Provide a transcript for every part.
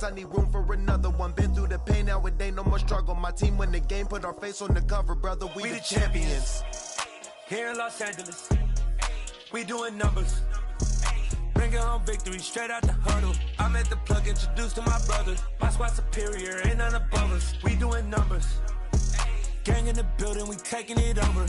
songs, I need room for another one. Been through the pain, now it ain't no more struggle. My team win the game, put our face on the cover, brother. We the champions. Here in Los Angeles, we doing numbers. Bringing home victory straight out the huddle. I'm at the plug, introduced to my brother. My squad superior, ain't none above us. We doing numbers. Gang in the building, we taking it over.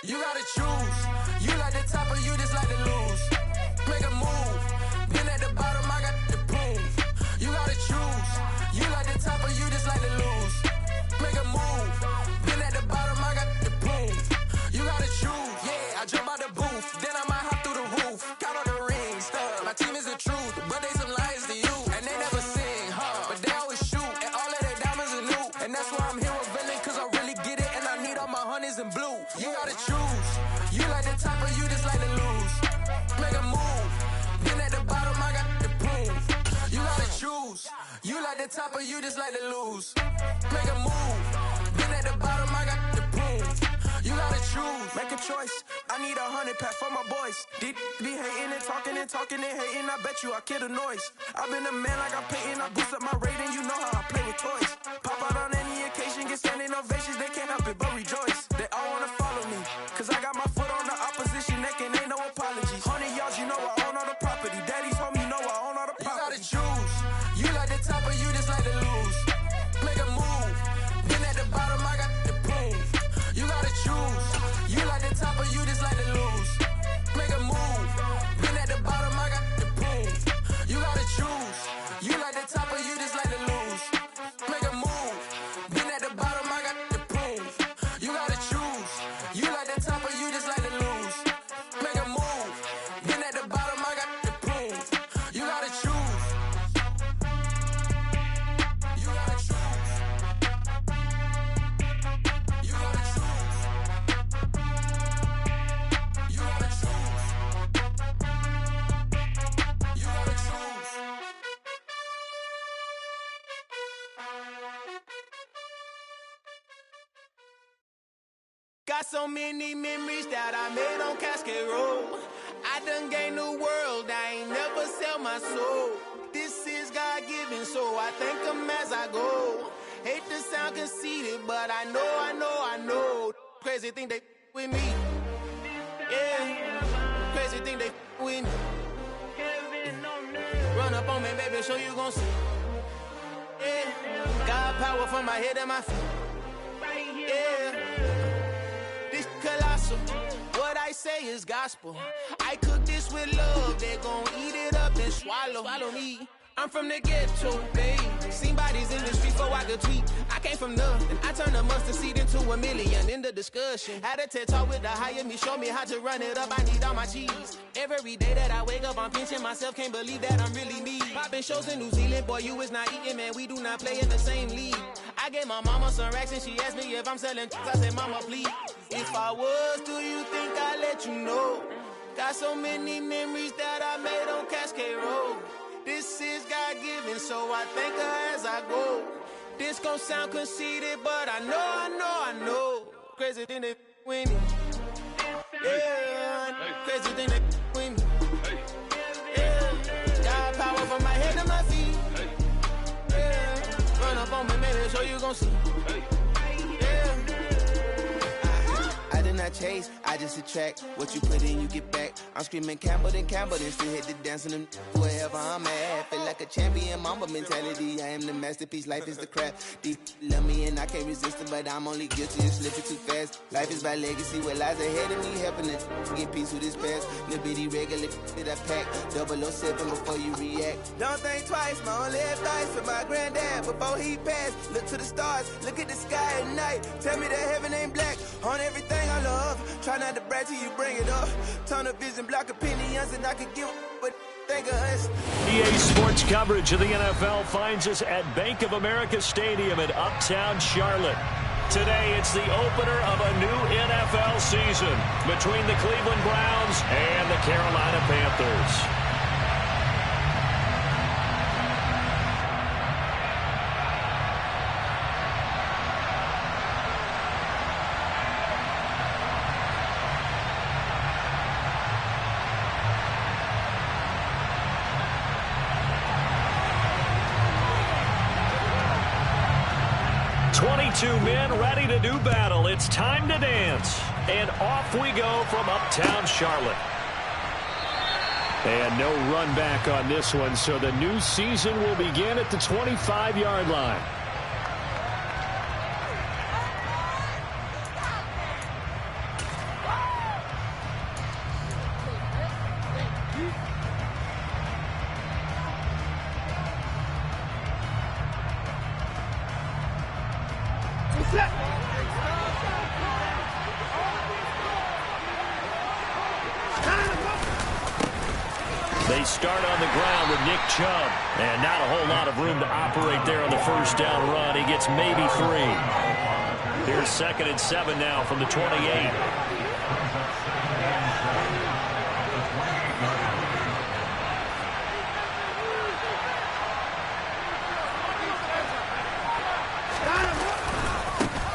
You gotta choose. You like the top or you just like to lose. Make a move. Been at the bottom, I got the proof. You gotta choose. You like the top or you just like to lose. Make a move. Been at the bottom, I got the proof. You gotta choose. Yeah, I jump out the booth. Then I might hop through the roof. Count all the rings. My team is the truth, but they some liars to you. And they never sing, but they always shoot. And all of their diamonds are new. And that's why I'm here with villain, cause I really get it. And I need all my honeys in blue. You gotta choose. You like the top or you just like to lose. Make a move. Then at the bottom, I got the proof. You gotta choose. You like the top or you just like to lose. Make a move. Then at the bottom, I got the proof. You gotta choose. Make a choice. I need 100 pack for my boys. Be hating and talking and hating. I bet you I kill the noise. I've been a man like I'm Peyton. I boost up my rating. You know how I play with toys. Pop out on any occasion, get standing ovations. They can't help it but rejoice. They all wanna follow me, cause I got my foot on the opposition neck and ain't no apologies. 100 yards, you know I own all the property. Daddy's home, you know I own all the property. You gotta choose. You like the top or you just like to lose. Make a move. Then at the bottom, I got the proof. You gotta choose. You like the top or you just like to lose. Make a move. Then at the bottom, I got the proof. You gotta choose. You like the top or you just like to lose. Make a move. Then at the bottom, I got the proof. You gotta choose. You like the top or you just like to lose. Make a move. Then at the bottom, I got the proof. You gotta choose. You gotta choose. You gotta choose. You gotta choose. You gotta choose. Got so many memories that I made on Cascade Road. I done gained the world, I ain't never sell my soul. This is God-given, so I thank him as I go. Hate to sound conceited, but I know. Crazy thing they with me. Yeah, crazy thing they with me. Run up on me, baby, so you gon' see. Yeah, God power from my head and my feet. Yeah. This colossal, what I say is gospel. I cook this with love, they gon' eat it up and swallow me. I'm from the ghetto, babe. Seen bodies in the street before I could tweet. I came from nothing, I turned a mustard seed into a million. In the discussion, had a TED talk with the higher me, show me how to run it up. I need all my cheese. Every day that I wake up, I'm pinching myself. Can't believe that I'm really me. Popping shows in New Zealand, boy, you is not eating, man. We do not play in the same league. I gave my mama some racks and she asked me if I'm selling. I said, mama, please. If I was, do you think I'd let you know? Got so many memories that I made on Cascade Road. This is God-given, so I thank her as I go. This gon' sound conceited, but I know. Crazy thing they with me. Yeah, crazy thing they with me. Yeah, got power from my head to my feet. Yeah, run up on me, maybe, so you gon' see. Yeah, I did not I chase, I just attract. What you put in, you get back. I'm screaming Campbell, then still hit the dance and them wherever I'm at. Feel like a champion, mamba mentality. I am the masterpiece, life is the crap. Deep love me and I can't resist it, but I'm only guilty of slipping too fast. Life is by legacy, what lies ahead of me, helping it get peace with this past. Little bitty regular that I pack, 007 before you react. Don't think twice, my only advice for my granddad before he passed. Look to the stars, look at the sky at night. Tell me that heaven ain't black on everything I love. Try not to brag till you bring it up. Tunnel vision, block opinions, and I could give but think of us. EA Sports coverage of the NFL finds us at Bank of America Stadium in Uptown Charlotte. Today, it's the opener of a new NFL season between the Cleveland Browns and the Carolina Panthers. Two men ready to do battle. It's time to dance. And off we go from Uptown Charlotte. And no run back on this one, so the new season will begin at the 25-yard line. They start on the ground with Nick Chubb. And not a whole lot of room to operate there on the first down run. He gets maybe 3. Here's 2nd and 7 now from the 28.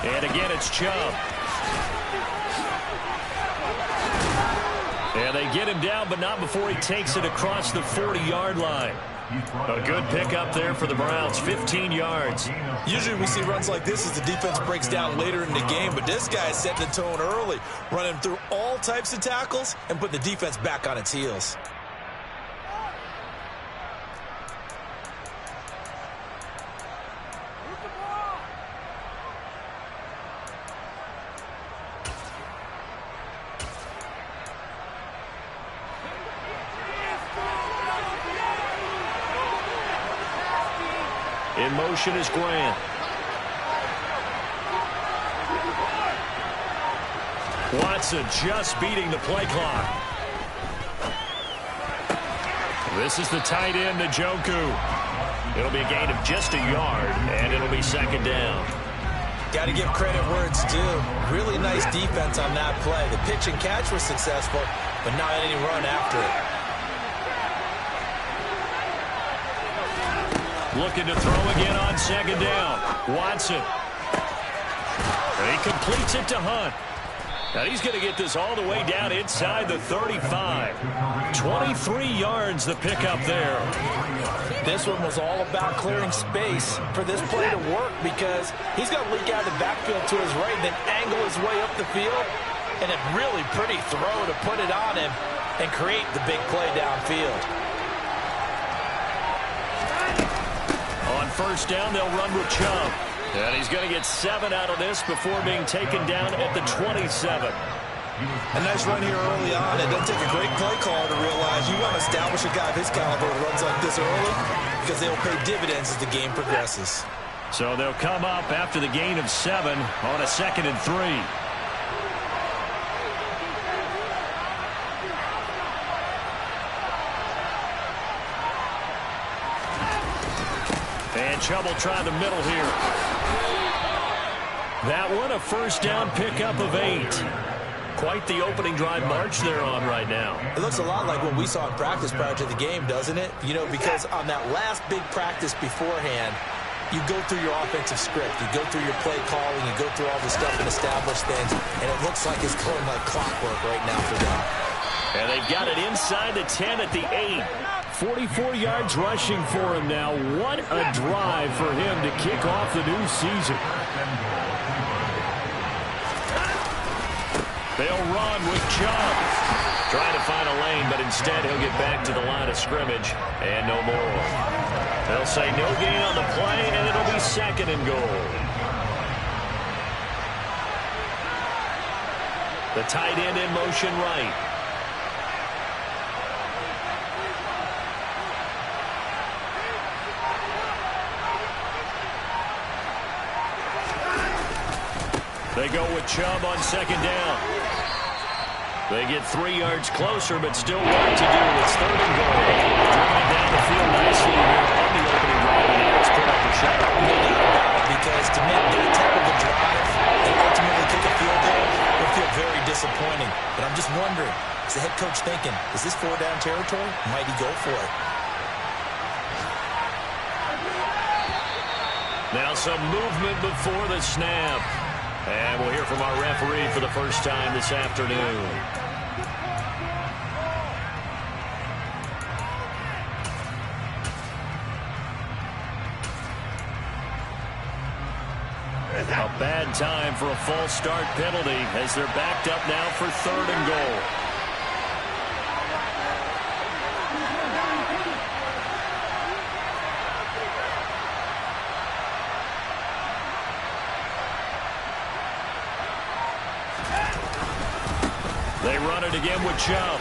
And again, it's Chubb. And they get him down, but not before he takes it across the 40-yard line. A good pickup there for the Browns, 15 yards. Usually we see runs like this as the defense breaks down later in the game, but this guy is setting the tone early, running through all types of tackles and putting the defense back on its heels. In motion is Grant. Watson just beating the play clock. This is the tight end, Njoku. It'll be a gain of just a yard, and it'll be 2nd down. Got to give credit where it's due. Really nice defense on that play. The pitch and catch was successful, but not any run after it. Looking to throw again on 2nd down. Watson. He completes it to Hunt. Now he's going to get this all the way down inside the 35. 23 yards the pickup there. This one was all about clearing space for this play to work because he's got to leak out of the backfield to his right, then angle his way up the field. And a really pretty throw to put it on him and create the big play downfield. On 1st down, they'll run with Chubb. And he's going to get 7 out of this before being taken down at the 27. A nice run here early on. It doesn't take a great play call to realize you want to establish a guy of his caliber who runs like this early because they will pay dividends as the game progresses. So they'll come up after the gain of 7 on a 2nd and 3. And Chubb will try the middle here. That one, a 1st down pickup of 8. Quite the opening drive march they're on right now. It looks a lot like what we saw in practice prior to the game, doesn't it? You know, because on that last big practice beforehand, you go through your offensive script. You go through your play calling. You go through all the stuff and establish things. And it looks like it's going like clockwork right now for them. And they've got it inside the 10 at the 8. 44 yards rushing for him now. What a drive for him to kick off the new season. They'll run with Chubb. Trying to find a lane, but instead he'll get back to the line of scrimmage and no more. They'll say no gain on the play, and it'll be 2nd and goal. The tight end in motion right. They go with Chubb on 2nd down. They get 3 yards closer, but still work to do. It's 3rd and goal. Driven it down the field nicely here on the opening drive, and now it's put up a shot. No doubt about it, because to make that type of a drive and ultimately kick a field goal will feel very disappointing. But I'm just wondering, is the head coach thinking, is this 4-down territory? Might he go for it? Now some movement before the snap. And we'll hear from our referee for the first time this afternoon. A bad time for a false start penalty as they're backed up now for 3rd and goal. They run it again with Chubb.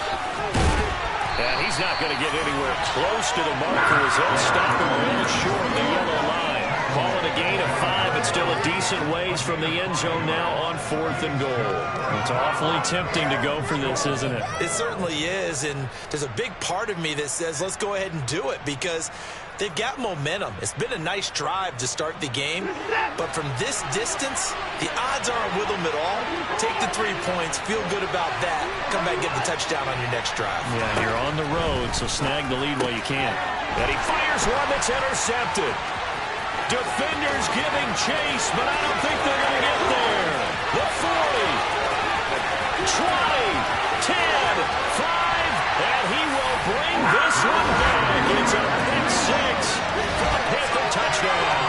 And he's not going to get anywhere close to the marker as he'll stop him well short of the yellow line. Calling a gain of 5, but still a decent ways from the end zone now on 4th and goal. It's awfully tempting to go for this, isn't it? It certainly is, and there's a big part of me that says let's go ahead and do it because they've got momentum. It's been a nice drive to start the game, but from this distance, the odds aren't with them at all. Take the 3 points, feel good about that, come back and get the touchdown on your next drive. Yeah, you're on the road, so snag the lead while you can. And he fires one that's intercepted. Defenders giving chase, but I don't think they're going to get there. The 40, 20, 10, 5, and he will bring this one back. It's a pick 6 for a Panther touchdown.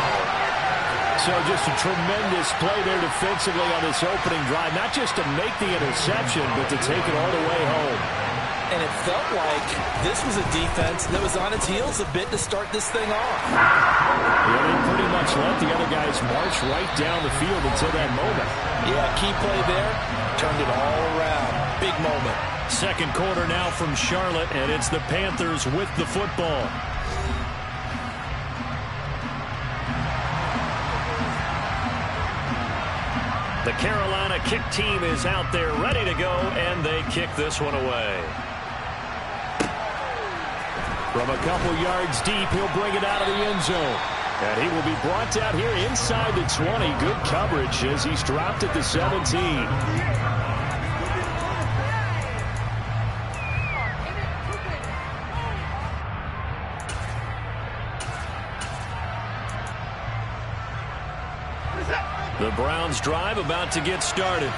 So just a tremendous play there defensively on this opening drive. Not just to make the interception, but to take it all the way home. And it felt like this was a defense that was on its heels a bit to start this thing off. Yeah, they pretty much let the other guys march right down the field until that moment. Yeah, key play there, turned it all around. Big moment. 2nd quarter now from Charlotte, and it's the Panthers with the football. The Carolina kick team is out there ready to go, and they kick this one away. From a couple yards deep, he'll bring it out of the end zone. And he will be brought down here inside the 20. Good coverage as he's dropped at the 17. The Browns drive about to get started.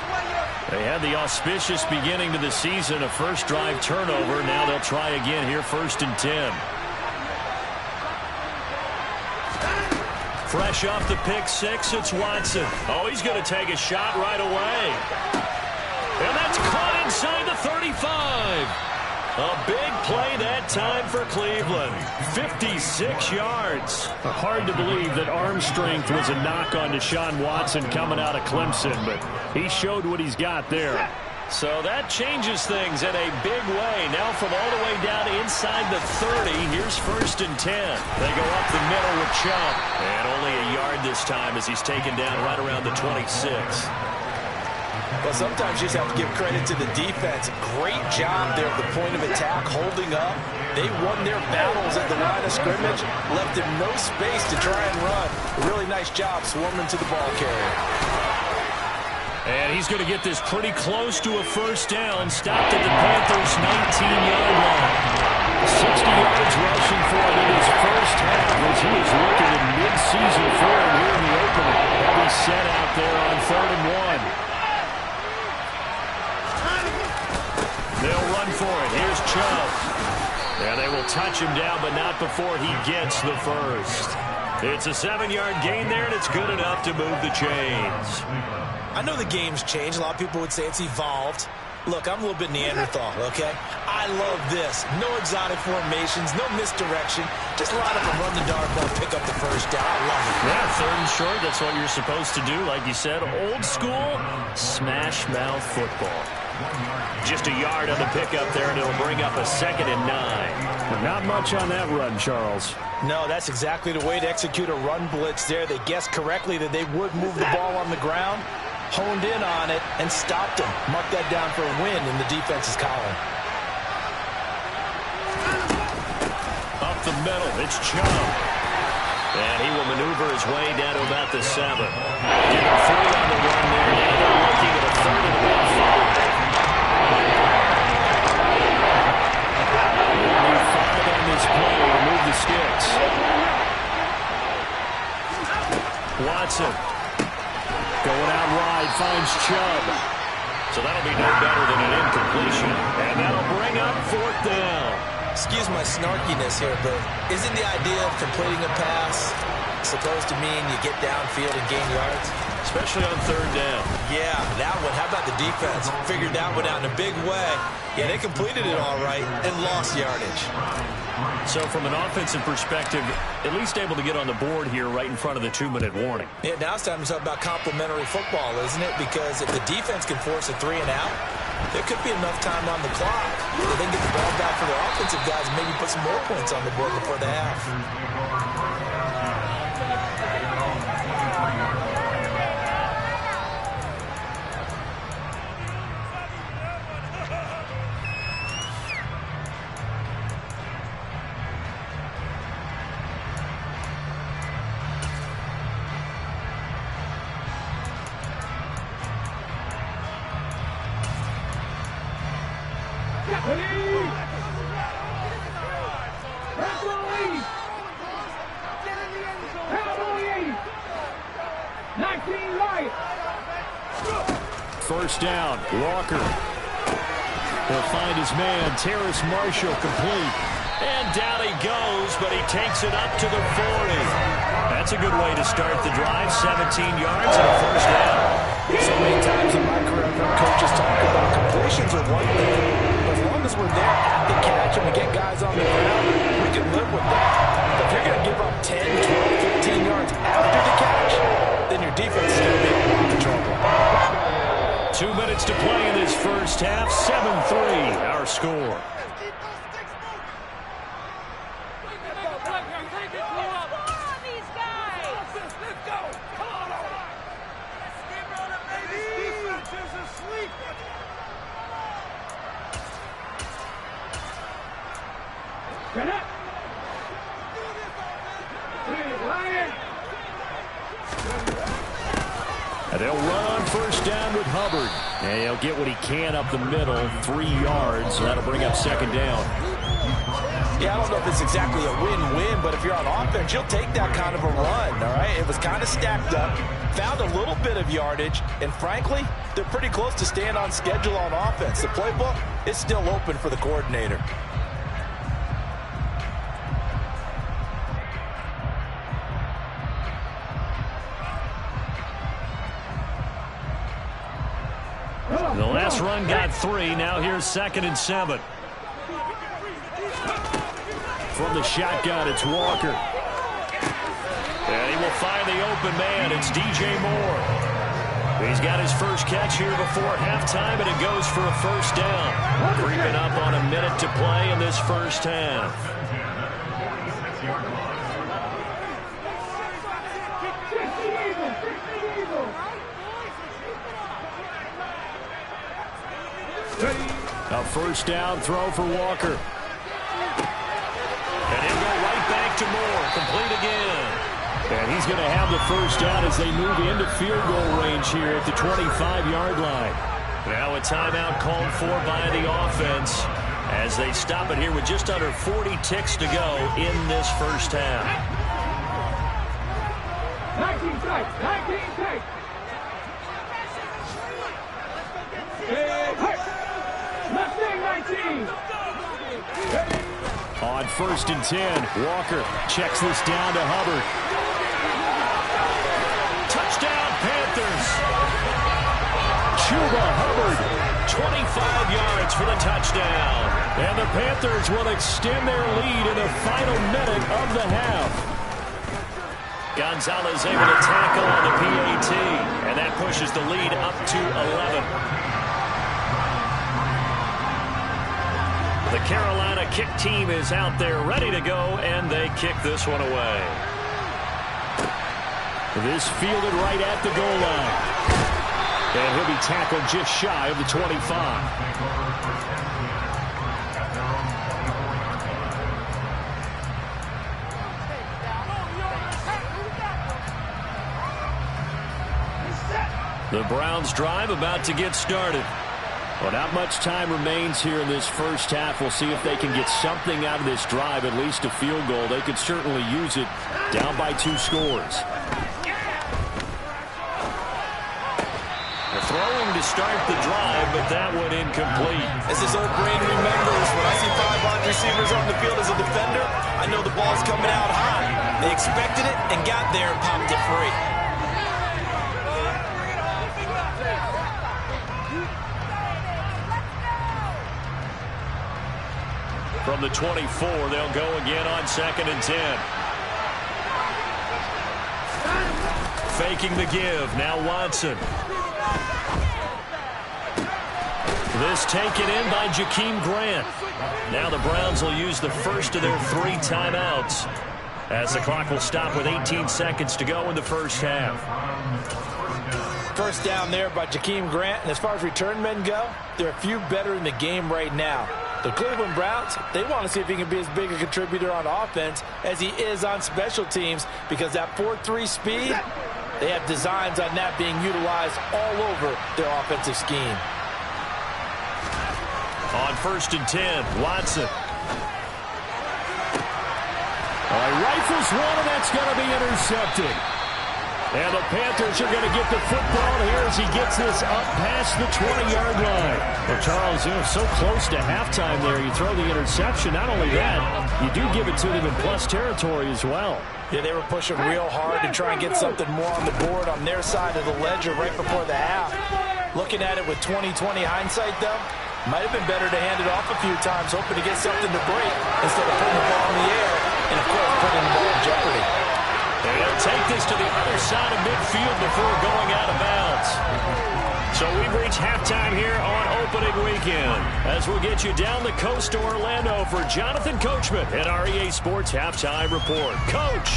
They had the auspicious beginning to the season, a first drive turnover. Now they'll try again here, 1st and 10. Fresh off the pick 6, it's Watson. Oh, he's going to take a shot right away. And that's caught inside the 35. A big play that time for Cleveland. 56 yards. Hard to believe that arm strength was a knock on Deshaun Watson coming out of Clemson, but he showed what he's got there. So that changes things in a big way. Now from all the way down inside the 30, here's 1st and 10. They go up the middle with Chubb. And only a yard this time as he's taken down right around the 26. Well, sometimes you just have to give credit to the defense. Great job there at the point of attack, holding up. They won their battles at the line of scrimmage, left them no space to try and run. A really nice job swarming to the ball carrier. And he's going to get this pretty close to a 1st down. Stopped at the Panthers' 19-yard line. 60 yards rushing for him in his first half as he was looking in mid-season form here in the opener. Heavy set out there on 3rd and 1. They'll run for it. Here's Chubb. And they will touch him down, but not before he gets the first. It's a 7-yard gain there, and it's good enough to move the chains. I know the game's changed. A lot of people would say it's evolved. Look, I'm a little bit Neanderthal, okay? I love this. No exotic formations, no misdirection. Just a lot of them run the dart ball, pick up the first down. I love it. Yeah, 3rd and short, that's what you're supposed to do. Like you said, old school, smash mouth football. Just a yard on the pickup there, and it'll bring up a 2nd and 9. Not much on that run, Charles. No, that's exactly the way to execute a run blitz there. They guessed correctly that they would move the ball on the ground, honed in on it, and stopped them. Mark that down for a win in the defense's column. Up the middle, it's Chubb. And he will maneuver his way down to about the 7. Getting 3 on the run there. Now they're looking at a 3rd and about 5. Only 5 on this play to remove the sticks. Watson going out wide, finds Chubb. So that'll be no better than an incompletion. And that'll bring up 4th down. Excuse my snarkiness here, but isn't the idea of completing a pass supposed to mean you get downfield and gain yards? Especially on 3rd down. Yeah, that one. How about the defense? Figured that one out in a big way. Yeah, they completed it all right and lost yardage. So from an offensive perspective, at least able to get on the board here right in front of the 2-minute warning. Yeah, now it's time to talk about complementary football, isn't it? Because if the defense can force a 3 and out, there could be enough time on the clock that they can get the ball back for their offensive guys and maybe put some more points on the board before the half. First down, Walker. He'll find his man, Terrace Marshall, complete. And down he goes, but he takes it up to the 40. That's a good way to start the drive. 17 yards and a first down. So many times in my career, I've heard coaches talk about completions are one thing. But as long as we're there at the catch and we get guys on the ground, we can live with that. But if you're going to give up 10, 12, 15 yards after the catch, then your defense is going to be in a lot of trouble. 2 minutes to play in this first half. 7-3, our score. And they'll run on first down with Hubbard. And he'll get what he can up the middle, 3 yards. So that'll bring up 2nd down. Yeah, I don't know if it's exactly a win-win, but if you're on offense, you'll take that kind of a run, all right? It was kind of stacked up, found a little bit of yardage, and frankly, they're pretty close to staying on schedule on offense. The playbook is still open for the coordinator. The last run got 3. Now here's 2nd and 7. From the shotgun, it's Walker. And he will find the open man. It's DJ Moore. He's got his first catch here before halftime, and it goes for a first down. Creeping up on a minute to play in this first half. A first down throw for Walker. And he'll go right back to Moore. Complete again. And he's going to have the first down as they move into field goal range here at the 25-yard line. Now a timeout called for by the offense as they stop it here with just under 40 ticks to go in this first half. 19 strikes. 19 strikes. Left wing 19. On 1st and 10, Walker checks this down to Hubbard. Panthers. Chuba Hubbard, 25 yards for the touchdown. And the Panthers will extend their lead in the final minute of the half. Gonzalez able to tackle on the PAT, and that pushes the lead up to 11. The Carolina kick team is out there ready to go, and they kick this one away. This fielded right at the goal line. And he'll be tackled just shy of the 25. The Browns drive about to get started. Well, not much time remains here in this first half. We'll see if they can get something out of this drive, at least a field goal. They could certainly use it, down by 2 scores. They're throwing to start the drive, but that one incomplete. As his old brain remembers, when I see 5 wide receivers on the field as a defender, I know the ball's coming out high. They expected it and got there and popped it free. From the 24, they'll go again on 2nd and 10. Faking the give. Now Watson. This taken in by Jakeem Grant. Now the Browns will use the first of their 3 timeouts, as the clock will stop with 18 seconds to go in the first half. First down there by Jakeem Grant. And as far as return men go, there are a few better in the game right now. The Cleveland Browns, they want to see if he can be as big a contributor on offense as he is on special teams, because that 4-3 speed, they have designs on that being utilized all over their offensive scheme. On 1st and 10, Watson. Rifles one, and that's going to be intercepted. And the Panthers are going to get the football here as he gets this up past the 20-yard line. Well, Charles, so close to halftime there. You throw the interception. Not only that, you do give it to them in plus territory as well. Yeah, they were pushing real hard to try and get something more on the board on their side of the ledger right before the half. Looking at it with 20/20 hindsight, though, might have been better to hand it off a few times, hoping to get something to break instead of putting the ball in the air and, of course, putting the ball in jeopardy. They'll take this to the other side of midfield before going out of bounds. So we've reached halftime here on opening weekend, as we'll get you down the coast to Orlando for Jonathan Coachman at our EA Sports Halftime Report. Coach!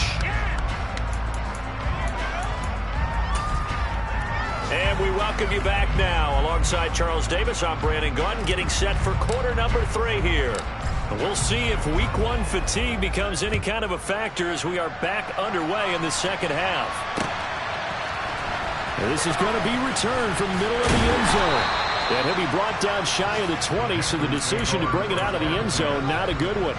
And we welcome you back now. Alongside Charles Davis, I'm Brandon Gunn, getting set for quarter number 3 here. We'll see if week 1 fatigue becomes any kind of a factor as we are back underway in the second half. This is going to be returned from the middle of the end zone. And he'll be brought down shy of the 20, so the decision to bring it out of the end zone, not a good one.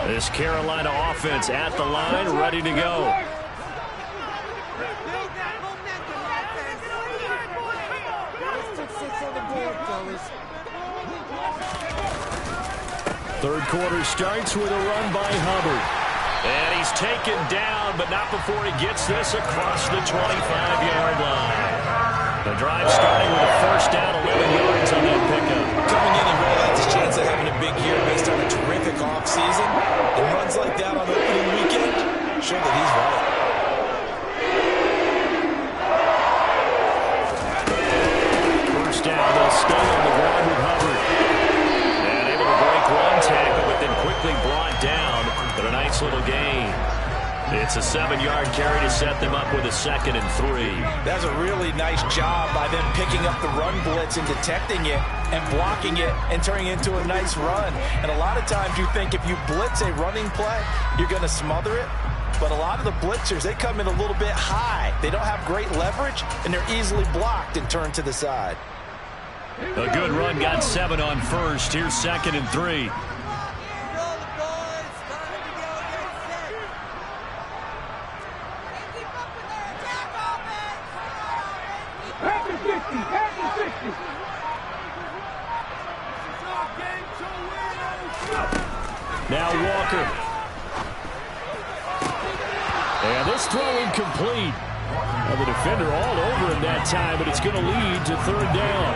This Carolina offense at the line, ready to go. Third quarter starts with a run by Hubbard. And he's taken down, but not before he gets this across the 25-yard line. The drive starting with a first down, 11 yards on that pickup. Coming in and realize his chance of having a big year based on a terrific offseason, and runs like that on opening weekend, show that he's right. First down, they'll stay on the ground with Hubbard. And able to break one tackle, but then quickly brought down. But a nice little gain. It's a 7-yard carry to set them up with a 2nd and 3. That's a really nice job by them picking up the run blitz and detecting it and blocking it and turning it into a nice run. And a lot of times you think if you blitz a running play, you're going to smother it. But a lot of the blitzers, they come in a little bit high. They don't have great leverage, and they're easily blocked and turned to the side. A good run, got 7 on first. Here's 2nd and 3. Kansas 60. Now Walker. And this throw incomplete. Well, the defender all over him that time, but it's going to lead to third down.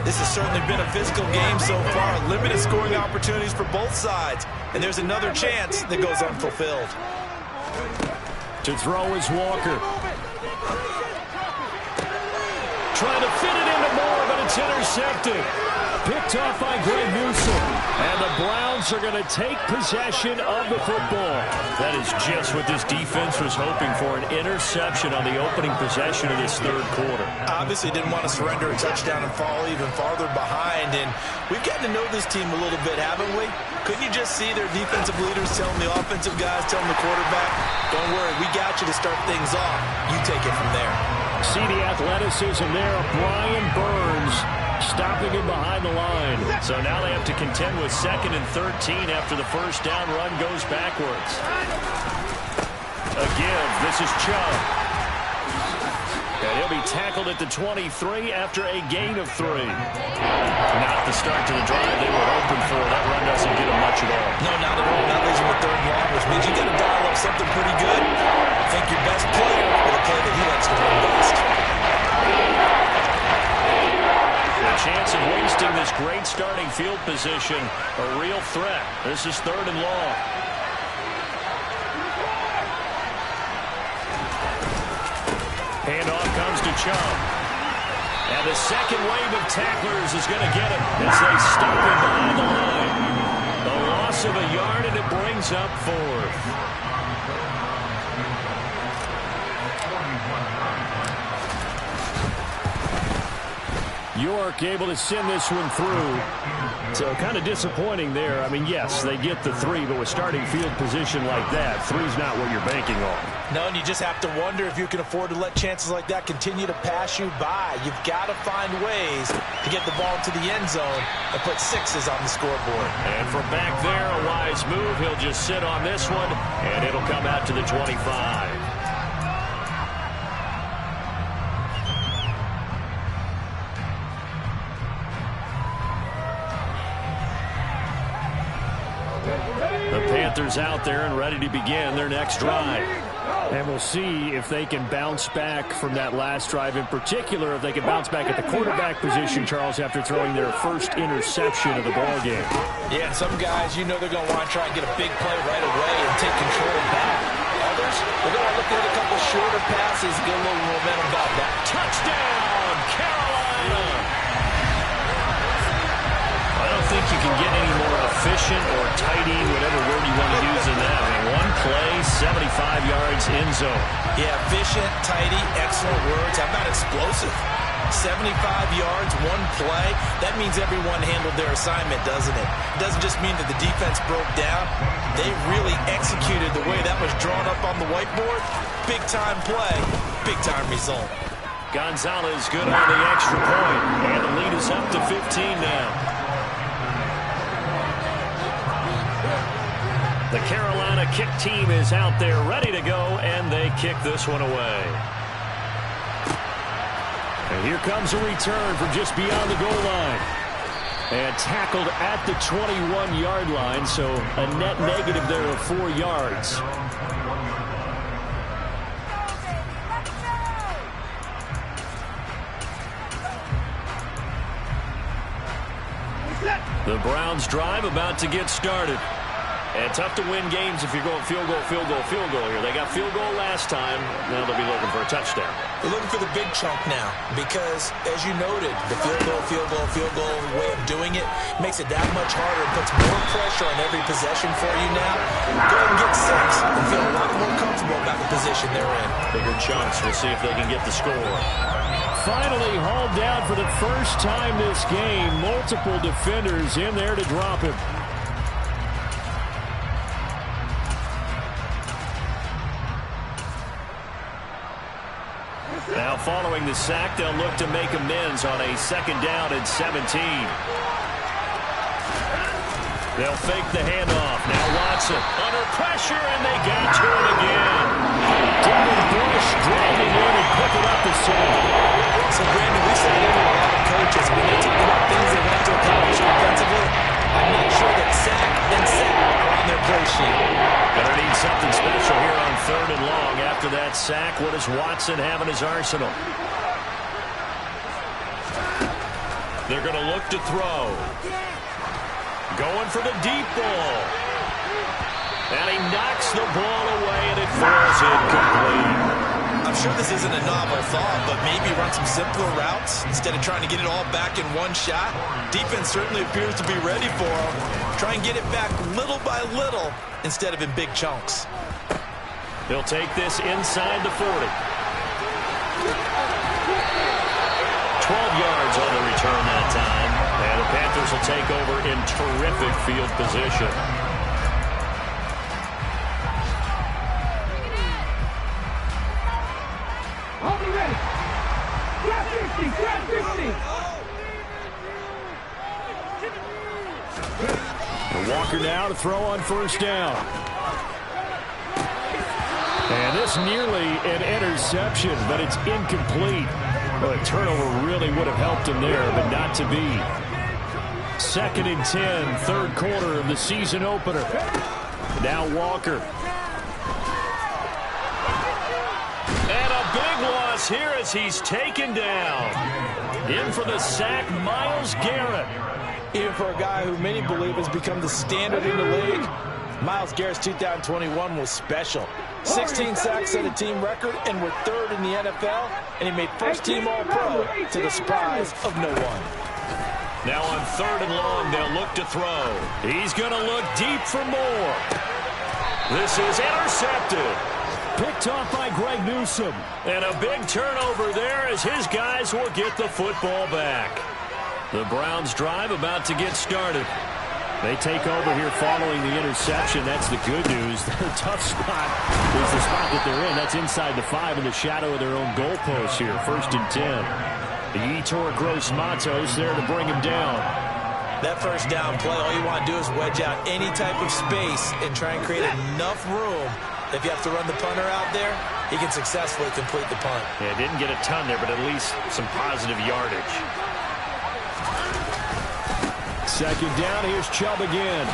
This has certainly been a physical game so far. Limited scoring opportunities for both sides. And there's another chance that goes unfulfilled. To throw is Walker. Trying to fit it into Moore, but it's intercepted. Picked off by Greg Newsome. And the Browns are going to take possession of the football. That is just what this defense was hoping for, an interception on the opening possession of this third quarter. Obviously didn't want to surrender a touchdown and fall even farther behind. And we've gotten to know this team a little bit, haven't we? Couldn't you just see their defensive leaders telling the offensive guys, telling the quarterback, don't worry, we got you to start things off. You take it from there. See the athleticism there of Brian Burns stopping him behind the line. So now they have to contend with 2nd and 13 after the first down run goes backwards. Again, this is Chubb. And he'll be tackled at the 23 after a gain of 3. Not the start to the drive they were hoping for. That run doesn't get them much at all. No, not at all. Not losing the third long, which means you got to dial up something pretty good. I think your best player with a play that he likes to run best. A chance of wasting this great starting field position, a real threat. This is 3rd and long. Handoff comes to Chubb. And the second wave of tacklers is going to get him as they stop him behind the line. The loss of a yard, and it brings up 4th. York able to send this one through. So kind of disappointing there. I mean, yes, they get the 3, but with starting field position like that, 3's not what you're banking on. No, and you just have to wonder if you can afford to let chances like that continue to pass you by. You've got to find ways to get the ball to the end zone and put 6s on the scoreboard. And from back there, a wise move. He'll just sit on this one, and it'll come out to the 25. The Panthers out there and ready to begin their next drive. And we'll see if they can bounce back from that last drive. In particular, if they can bounce back at the quarterback position, Charles, after throwing their first interception of the ballgame. Yeah, some guys, you know they're going to want to try and get a big play right away and take control back. Others, they're going to look at a couple shorter passes, get a little momentum back. Touchdown, Carolina! I don't think you can get any more efficient or tidy, whatever word you want to use in that. I mean, one play, 75 yards in zone. Yeah, efficient, tidy, excellent words. How about explosive? 75 yards, one play. That means everyone handled their assignment, doesn't it? It doesn't just mean that the defense broke down. They really executed the way that was drawn up on the whiteboard. Big-time play, big-time result. Gonzalez good on the extra point, and the lead is up to 15 now. The Carolina kick team is out there ready to go, and they kick this one away. And here comes a return from just beyond the goal line. And tackled at the 21-yard line, so a net negative there of 4 yards. The Browns drive about to get started. And tough to win games if you're going field goal, field goal, field goal here. They got field goal last time. Now they'll be looking for a touchdown. They're looking for the big chunk now because, as you noted, the field goal way of doing it makes it that much harder. It puts more pressure on every possession for you now. Go ahead and get 6 and feel a lot more comfortable about the position they're in. Bigger chunks. We'll see if they can get the score. Finally hauled down for the first time this game. Multiple defenders in there to drop him. Now following the sack, they'll look to make amends on a 2nd down and 17. They'll fake the handoff. Now Watson under pressure, and they got to it again. Devin Bush driving in and pick it up the 7. So, Brandon, we sack. What does Watson have in his arsenal? They're going to look to throw. Going for the deep ball. And he knocks the ball away, and it falls incomplete. I'm sure this isn't a novel thought, but maybe run some simpler routes instead of trying to get it all back in one shot. Defense certainly appears to be ready for him. Try and get it back little by little instead of in big chunks. He'll take this inside the 40. 12 yards on the return that time. And the Panthers will take over in terrific field position. Walker now to throw on first down. And this nearly an interception, but it's incomplete. Well, a turnover really would have helped him there, but not to be. 2nd and 10, third quarter of the season opener. Now Walker. And a big loss here as he's taken down. In for the sack, Myles Garrett. Even for a guy who many believe has become the standard in the league, Myles Garrett's 2021 was special. 16 sacks set a team record, and we're 3rd in the NFL, and he made first-team All-Pro to the surprise of no one. Now on 3rd and long, they'll look to throw. He's going to look deep for more. This is intercepted. Picked off by Greg Newsome. And a big turnover there as his guys will get the football back. The Browns drive about to get started. They take over here following the interception. That's the good news. Their tough spot is the spot that they're in. That's inside the 5 in the shadow of their own goalpost here. 1st and 10. The Yetur Gross-Matos there to bring him down. That first down play, all you want to do is wedge out any type of space and try and create enough room. If you have to run the punter out there, he can successfully complete the punt. Yeah, didn't get a ton there, but at least some positive yardage. 2nd down, here's Chubb again.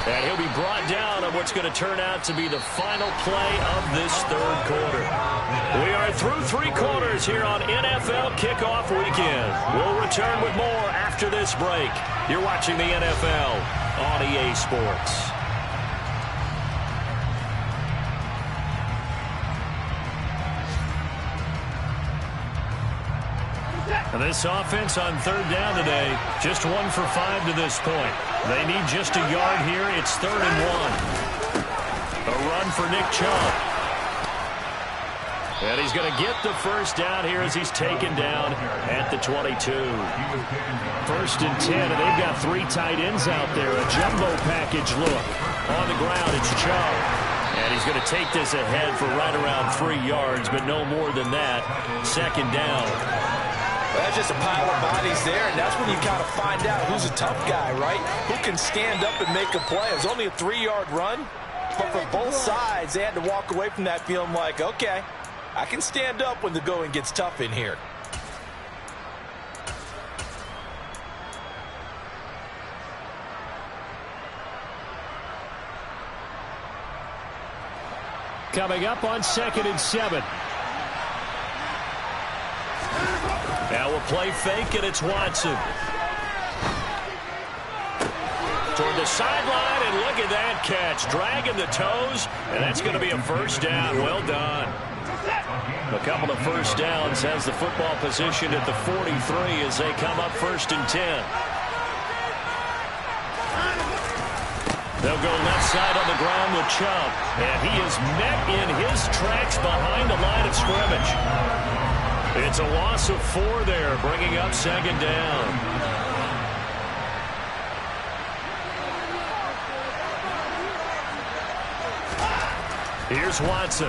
And he'll be brought down on what's going to turn out to be the final play of this 3rd quarter. We are through 3 quarters here on NFL Kickoff Weekend. We'll return with more after this break. You're watching the NFL on EA Sports. And this offense on 3rd down today, just 1 for 5 to this point. They need just a yard here. It's 3rd and 1. A run for Nick Chubb. And he's going to get the first down here as he's taken down at the 22. 1st and 10, and they've got 3 tight ends out there. A jumbo package look. On the ground, it's Chubb. And he's going to take this ahead for right around 3 yards, but no more than that. 2nd down. Well, that's just a pile of bodies there, and that's when you kind of find out who's a tough guy, right? Who can stand up and make a play. It was only a 3-yard run, but for both sides, they had to walk away from that feeling like, okay, I can stand up when the going gets tough in here. Coming up on 2nd and 7. Now we'll play fake, and it's Watson. Toward the sideline, and look at that catch. Dragging the toes, and that's going to be a first down. Well done. A couple of first downs has the football position at the 43 as they come up 1st and 10. They'll go left side on the ground with Chubb, and he is met in his tracks behind the line of scrimmage. It's a loss of 4 there, bringing up 2nd down. Here's Watson.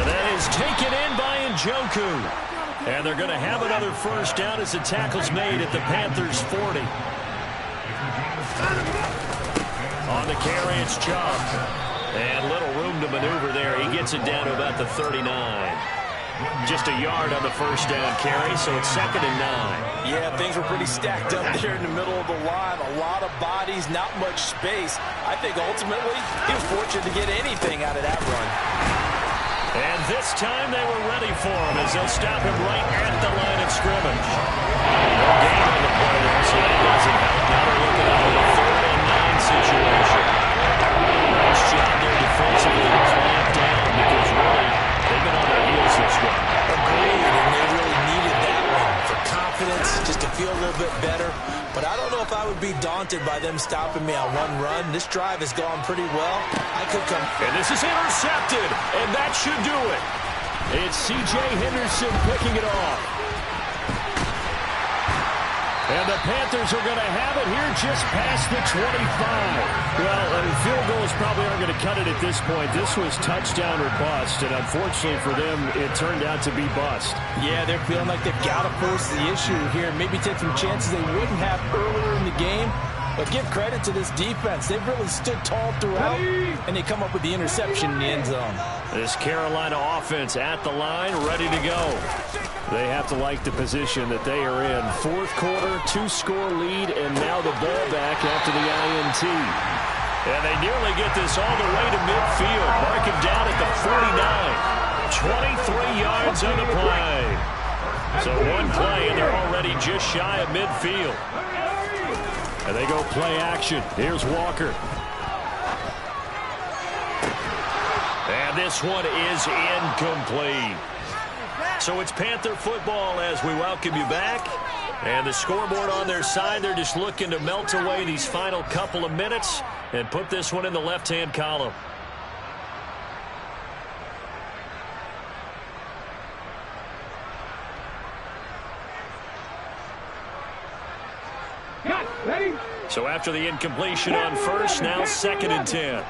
And that is taken in by Njoku. And they're going to have another first down as the tackle's made at the Panthers' 40. On the carry, it's Chubb. And little room to maneuver there. He gets it down to about the 39. Just a yard on the first down carry, so it's 2nd and 9. Yeah, things were pretty stacked up there in the middle of the line. A lot of bodies, not much space. I think ultimately he was fortunate to get anything out of that run. And this time they were ready for him as they'll stop him right at the line of scrimmage. No gain on the play there, so that doesn't help. Now they're looking at a 3rd and 9 situation. Nice job there defensively to clamp down because really they've been on their heels this one. Agreed, and they really needed that one for confidence, just to feel a little bit better. But I don't know if I would be daunted by them stopping me on one run. This drive has gone pretty well. I could come. And this is intercepted, and that should do it. It's C.J. Henderson picking it off. And the Panthers are going to have it here just past the 25. Well, field goals probably aren't going to cut it at this point. This was touchdown or bust, and unfortunately for them, it turned out to be bust. Yeah, they're feeling like they've got to force the issue here, maybe take some chances they wouldn't have earlier in the game. But give credit to this defense. They've really stood tall throughout, and they come up with the interception in the end zone. This Carolina offense at the line, ready to go. They have to like the position that they are in. 4th quarter, 2-score lead, and now the ball back after the INT. And they nearly get this all the way to midfield. Mark him down at the 49. 23 yards on the play. So one play, and they're already just shy of midfield. And they go play action. Here's Walker. And this one is incomplete. So it's Panther football as we welcome you back. And the scoreboard on their side, they're just looking to melt away these final couple of minutes and put this one in the left-hand column. Ready? So after the incompletion on first, now 2nd and 10.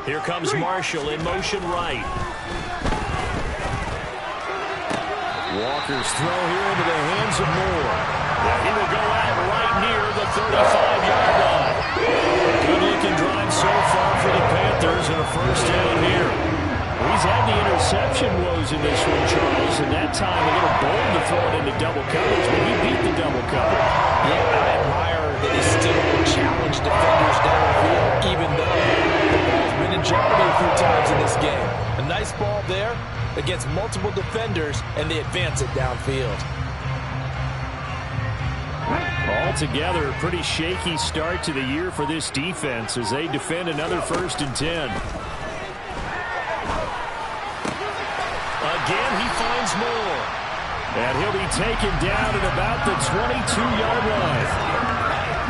Here comes Marshall in motion right. Walker's throw here into the hands of Moore. Yeah, he will go out right near the 35-yard line. Good-looking drive so far for the Panthers and a first down here. He's had the interception woes in this one, Charles, and that time a little bold to throw it into double coverage, but he beat the double coverage. Yeah, I admire that he still challenged defenders downfield, even though the ball's been in jeopardy a few times in this game. A nice ball there against multiple defenders, and they advance it downfield. Altogether, a pretty shaky start to the year for this defense as they defend another 1st and 10. Again, he finds Moore. And he'll be taken down at about the 22-yard line.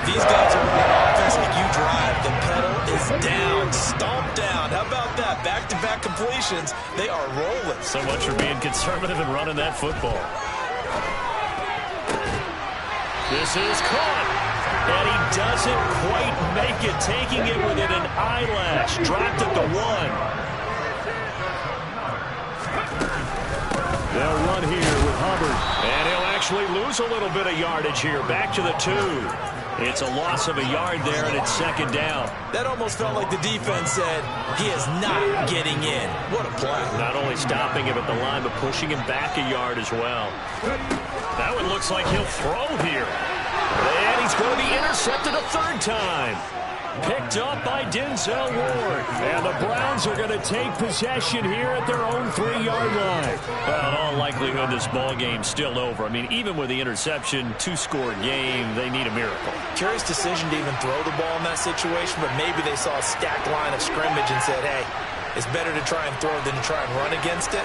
These guys are running offense like you drive. The pedal is down, stomped down. How about that? Back-to-back completions. They are rolling. So much for being conservative and running that football. This is caught. And he doesn't quite make it, taking it within an eyelash. Dropped at the 1. They'll run here with Hubbard. And he'll actually lose a little bit of yardage here. Back to the 2. It's a loss of a yard there, and it's 2nd down. That almost felt like the defense said, he is not getting in. What a play. Not only stopping him at the line, but pushing him back a yard as well. That one looks like he'll throw here. And he's going to be intercepted a 3rd time. Picked up by Denzel Ward. And the Browns are going to take possession here at their own 3-yard line. Well, in all likelihood, this ball game's still over. I mean, even with the interception, 2-score game, they need a miracle. Curious decision to even throw the ball in that situation, but maybe they saw a stacked line of scrimmage and said, hey, it's better to try and throw than to try and run against it.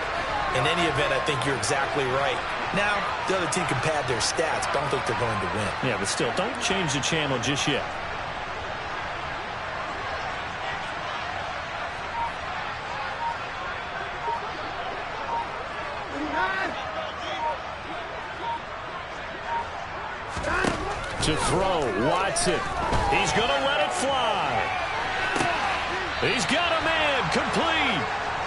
In any event, I think you're exactly right. Now, the other team can pad their stats, but I don't think they're going to win. Yeah, but still, don't change the channel just yet. To throw, Watson. He's going to let it fly. He's got a man, complete.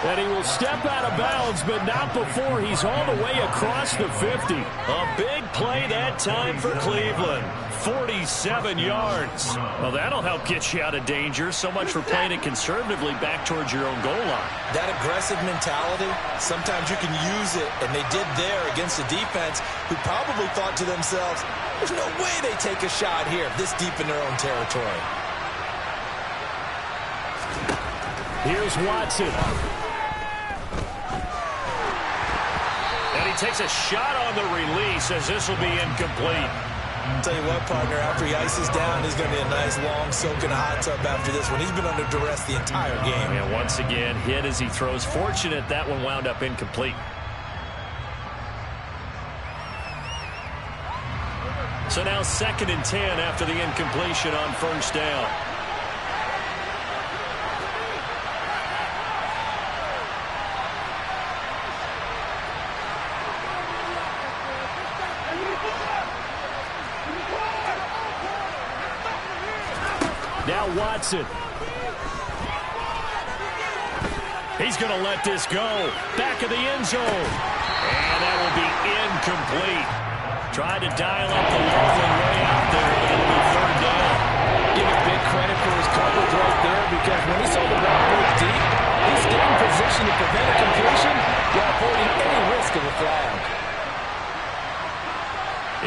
And he will step out of bounds, but not before he's all the way across the 50. A big play that time for Cleveland. 47 yards. Well, that'll help get you out of danger. So much for playing it conservatively back towards your own goal line. That aggressive mentality, sometimes you can use it, and they did there against a defense who probably thought to themselves, there's no way they take a shot here this deep in their own territory. Here's Watson. And he takes a shot on the release as this will be incomplete. I'll tell you what, partner, after he ices down, he's going to be a nice, long soak in a hot tub after this one. He's been under duress the entire game. And once again, hit as he throws. Fortunate that one wound up incomplete. So now 2nd and 10 after the incompletion on first down. Now Watson. He's going to let this go. Back of the end zone. And that will be incomplete. Tried to dial up the long way out there. It'll be 3rd down. Give it big credit for his coverage right there, because when he saw the ball break deep, he stayed in position to prevent a completion while avoiding any risk of a flag.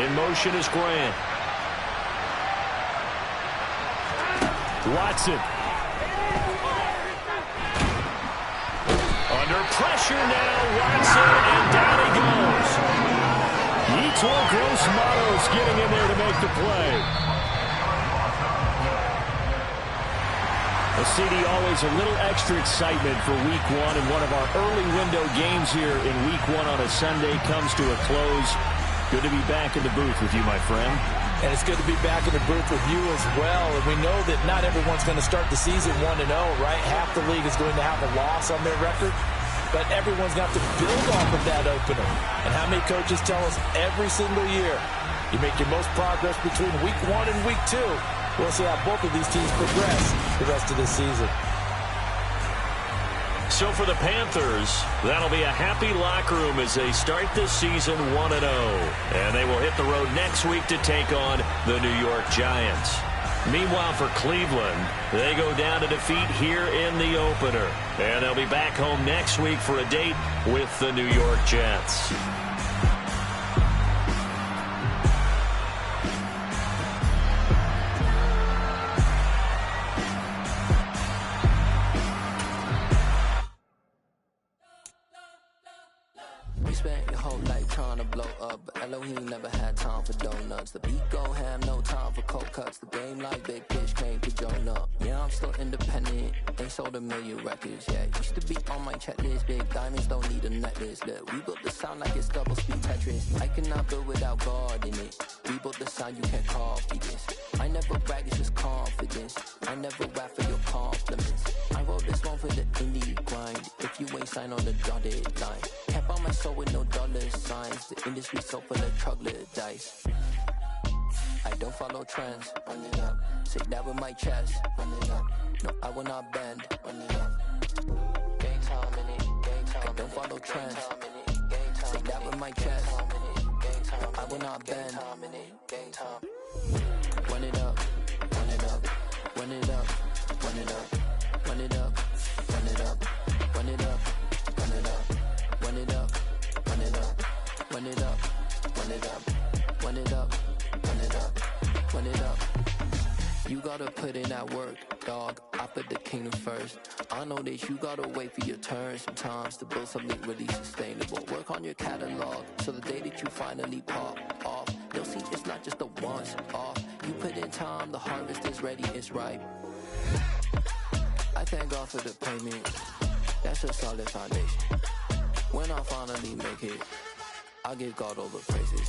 In motion is Grant. Watson. Under pressure now, Watson, and down he goes. Yetur Gross-Matos getting in there to make the play. Well, CD, always a little extra excitement for Week 1, and one of our early window games here in Week 1 on a Sunday comes to a close. Good to be back in the booth with you, my friend. And it's good to be back in the booth with you as well. And we know that not everyone's going to start the season 1-0, right? Half the league is going to have a loss on their record. But everyone's got to build off of that opener. And how many coaches tell us every single year, you make your most progress between Week 1 and Week 2. We'll see how both of these teams progress the rest of this season. So for the Panthers, that'll be a happy locker room as they start this season 1-0. And they will hit the road next week to take on the New York Giants. Meanwhile, for Cleveland, they go down to defeat here in the opener. And they'll be back home next week for a date with the New York Jets. Spent your whole life trying to blow up, but Elohim never had time for donuts. The beat go ham, no time for cold cuts. The game like big fish came to join up. Yeah, I'm still independent, ain't sold 1 million records yet. Used to be on my checklist, big diamonds don't need a necklace. Look, we built the sound like it's double speed Tetris. I cannot build without God in it. We built the sound, you can't copy this. I never brag, it's just confidence. I never rap for your compliments. I wrote this one for the indie grind. If you ain't signed on the dotted line, can't buy my soul with no dollar signs. The industry so full of troglodytes. I don't follow trends. Run it up. Say that with my chest. Run it up. No, I will not bend. Run it up. Game time in it. Game time. I don't follow trends. Say that with my chest. No, I will not bend. Game time. Run it up. Run it up. Run it up. Run it up. Run it up. Run it up. Run it up. Run it up. Run it up. Run it up. Run it up. Run it up. Run it up. Run it up. Run it up. You gotta put in that work, dog. I put the kingdom first. I know that you gotta wait for your turn sometimes to build something really sustainable. Work on your catalog so the day that you finally pop off, you'll see it's not just a once off. You put in time, the harvest is ready, it's ripe. I thank God for the payment. That's a solid foundation. When I finally make it, I give God all the praises.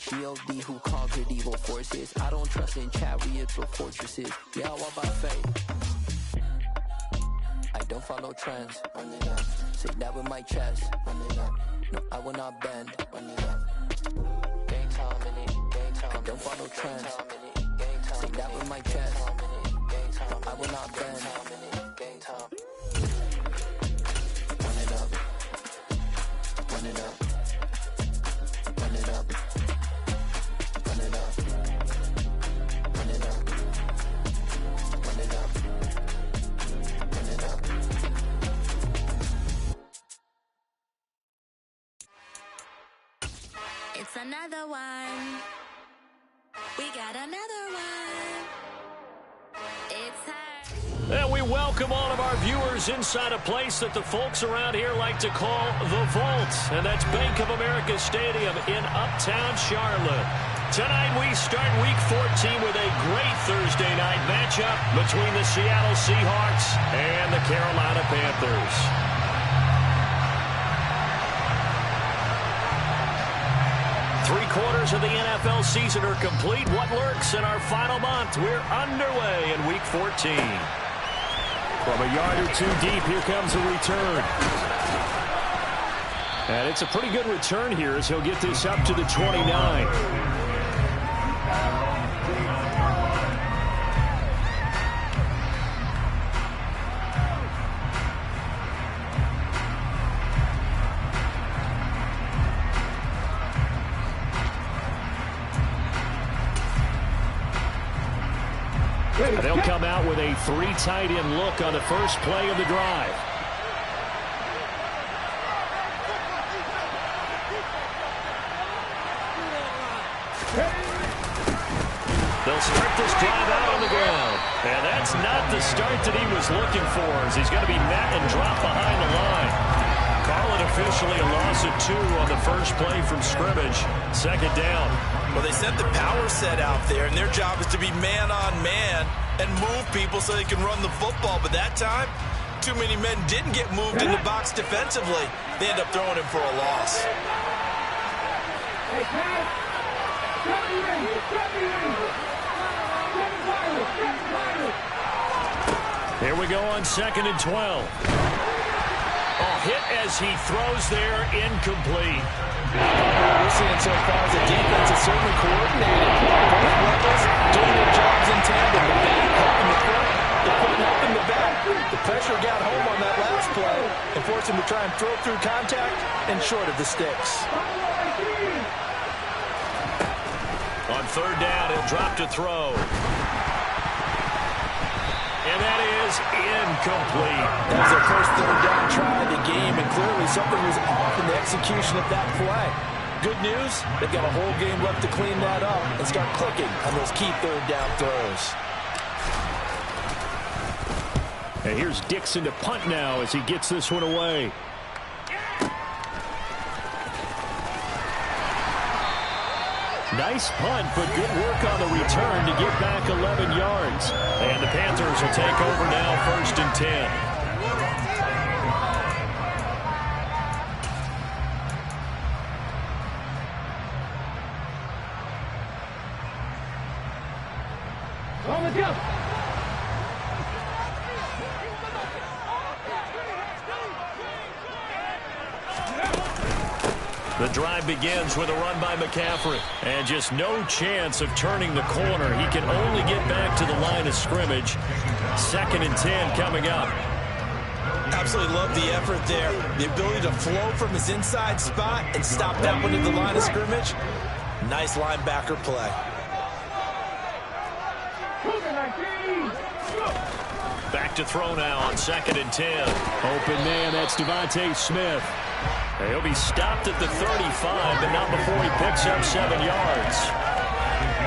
G.O.D. who conquered evil forces. I don't trust in chariots or fortresses. Yeah, I walk by faith. I don't follow trends. Run it up. Say that with my chest. Run it up. No, I will not bend. Run it up. Game time in it. Game time. I don't follow trends. Say that with my chest. No, I will not bend. Game time. Run it up. Run it up. Run it up. Run it up. It's another one. We got another one. It's her. And we welcome all of our viewers inside a place that the folks around here like to call the Vault. And that's Bank of America Stadium in Uptown Charlotte. Tonight we start Week 14 with a great Thursday night matchup between the Seattle Seahawks and the Carolina Panthers. Three-quarters of the NFL season are complete. What lurks in our final month? We're underway in Week 14. From a yard or two deep, here comes a return. And it's a pretty good return here as he'll get this up to the 29. They'll come out with a three tight end look on the first play of the drive. They'll start this drive out on the ground. And that's not the start that he was looking for, as he's going to be met and dropped behind the line. Call it officially a loss of 2 on the first play from scrimmage. Second down. Well, they sent the power set out there, and their job is to be man-on-man and move people so they can run the football. But that time, too many men didn't get moved in the box defensively. They end up throwing him for a loss. Here we go on 2nd and 12. Hit as he throws there, incomplete. What we're seeing so far is the defense is certainly coordinated. Both levels doing their jobs in tandem. The back helping the front, the front helping the back. The pressure got home on that last play and forced him to try and throw through contact and short of the sticks. On 3rd down, he'll drop to throw. And that is incomplete. That was their first 3rd down try of the game, and clearly something was off in the execution of that play. Good news, they've got a whole game left to clean that up and start clicking on those key 3rd down throws. And here's Dixon to punt now as he gets this one away. Nice punt, but good work on the return to get back 11 yards. And the Panthers will take over now, 1st and 10. On the jump. The drive begins with a run by McCaffrey. And just no chance of turning the corner. He can only get back to the line of scrimmage. 2nd and 10 coming up. Absolutely love the effort there. The ability to flow from his inside spot and stop that one at the line of scrimmage. Nice linebacker play. Back to throw now on 2nd and 10. Open man, that's Devontae Smith. He'll be stopped at the 35, but not before he picks up 7 yards.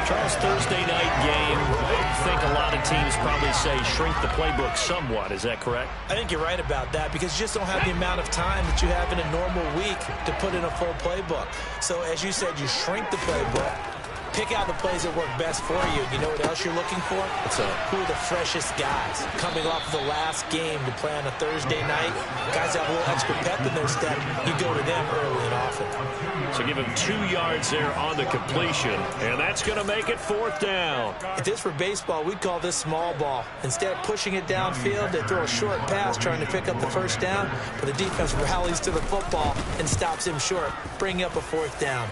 Charles, Thursday night game, I think a lot of teams probably say shrink the playbook somewhat. Is that correct? I think you're right about that because you just don't have the amount of time that you have in a normal week to put in a full playbook. So as you said, you shrink the playbook. Pick out the plays that work best for you. You know what else you're looking for? Who are the freshest guys coming off the last game to play on a Thursday night? Guys have a little extra pep in their step. You go to them early and often. So give him 2 yards there on the completion, and that's going to make it 4th down. If this were baseball, we'd call this small ball. Instead of pushing it downfield, they throw a short pass trying to pick up the 1st down, but the defense rallies to the football and stops him short, bringing up a 4th down.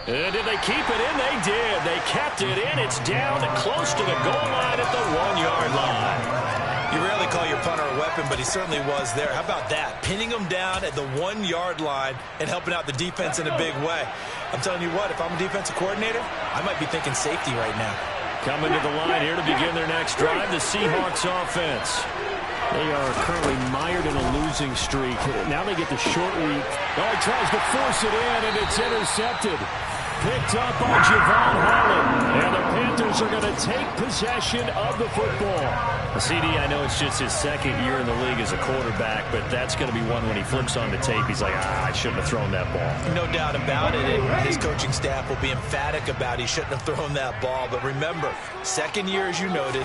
And did they keep it in? They did. They kept it in. It's down close to the goal line at the 1-yard line. You rarely call your punter a weapon, but he certainly was there. How about that? Pinning him down at the 1-yard line and helping out the defense in a big way. I'm telling you what, if I'm a defensive coordinator, I might be thinking safety right now. Coming to the line here to begin their next drive, the Seahawks offense. They are currently mired in a losing streak. Now they get the short week. Oh, he tries to force it in, and it's intercepted. Picked up by Javon Holland. And the Panthers are going to take possession of the football. CD, I know it's just his second year in the league as a quarterback, but that's going to be one when he flips on the tape. He's like, I shouldn't have thrown that ball. No doubt about it. And his coaching staff will be emphatic about he shouldn't have thrown that ball. But remember, second year, as you noted,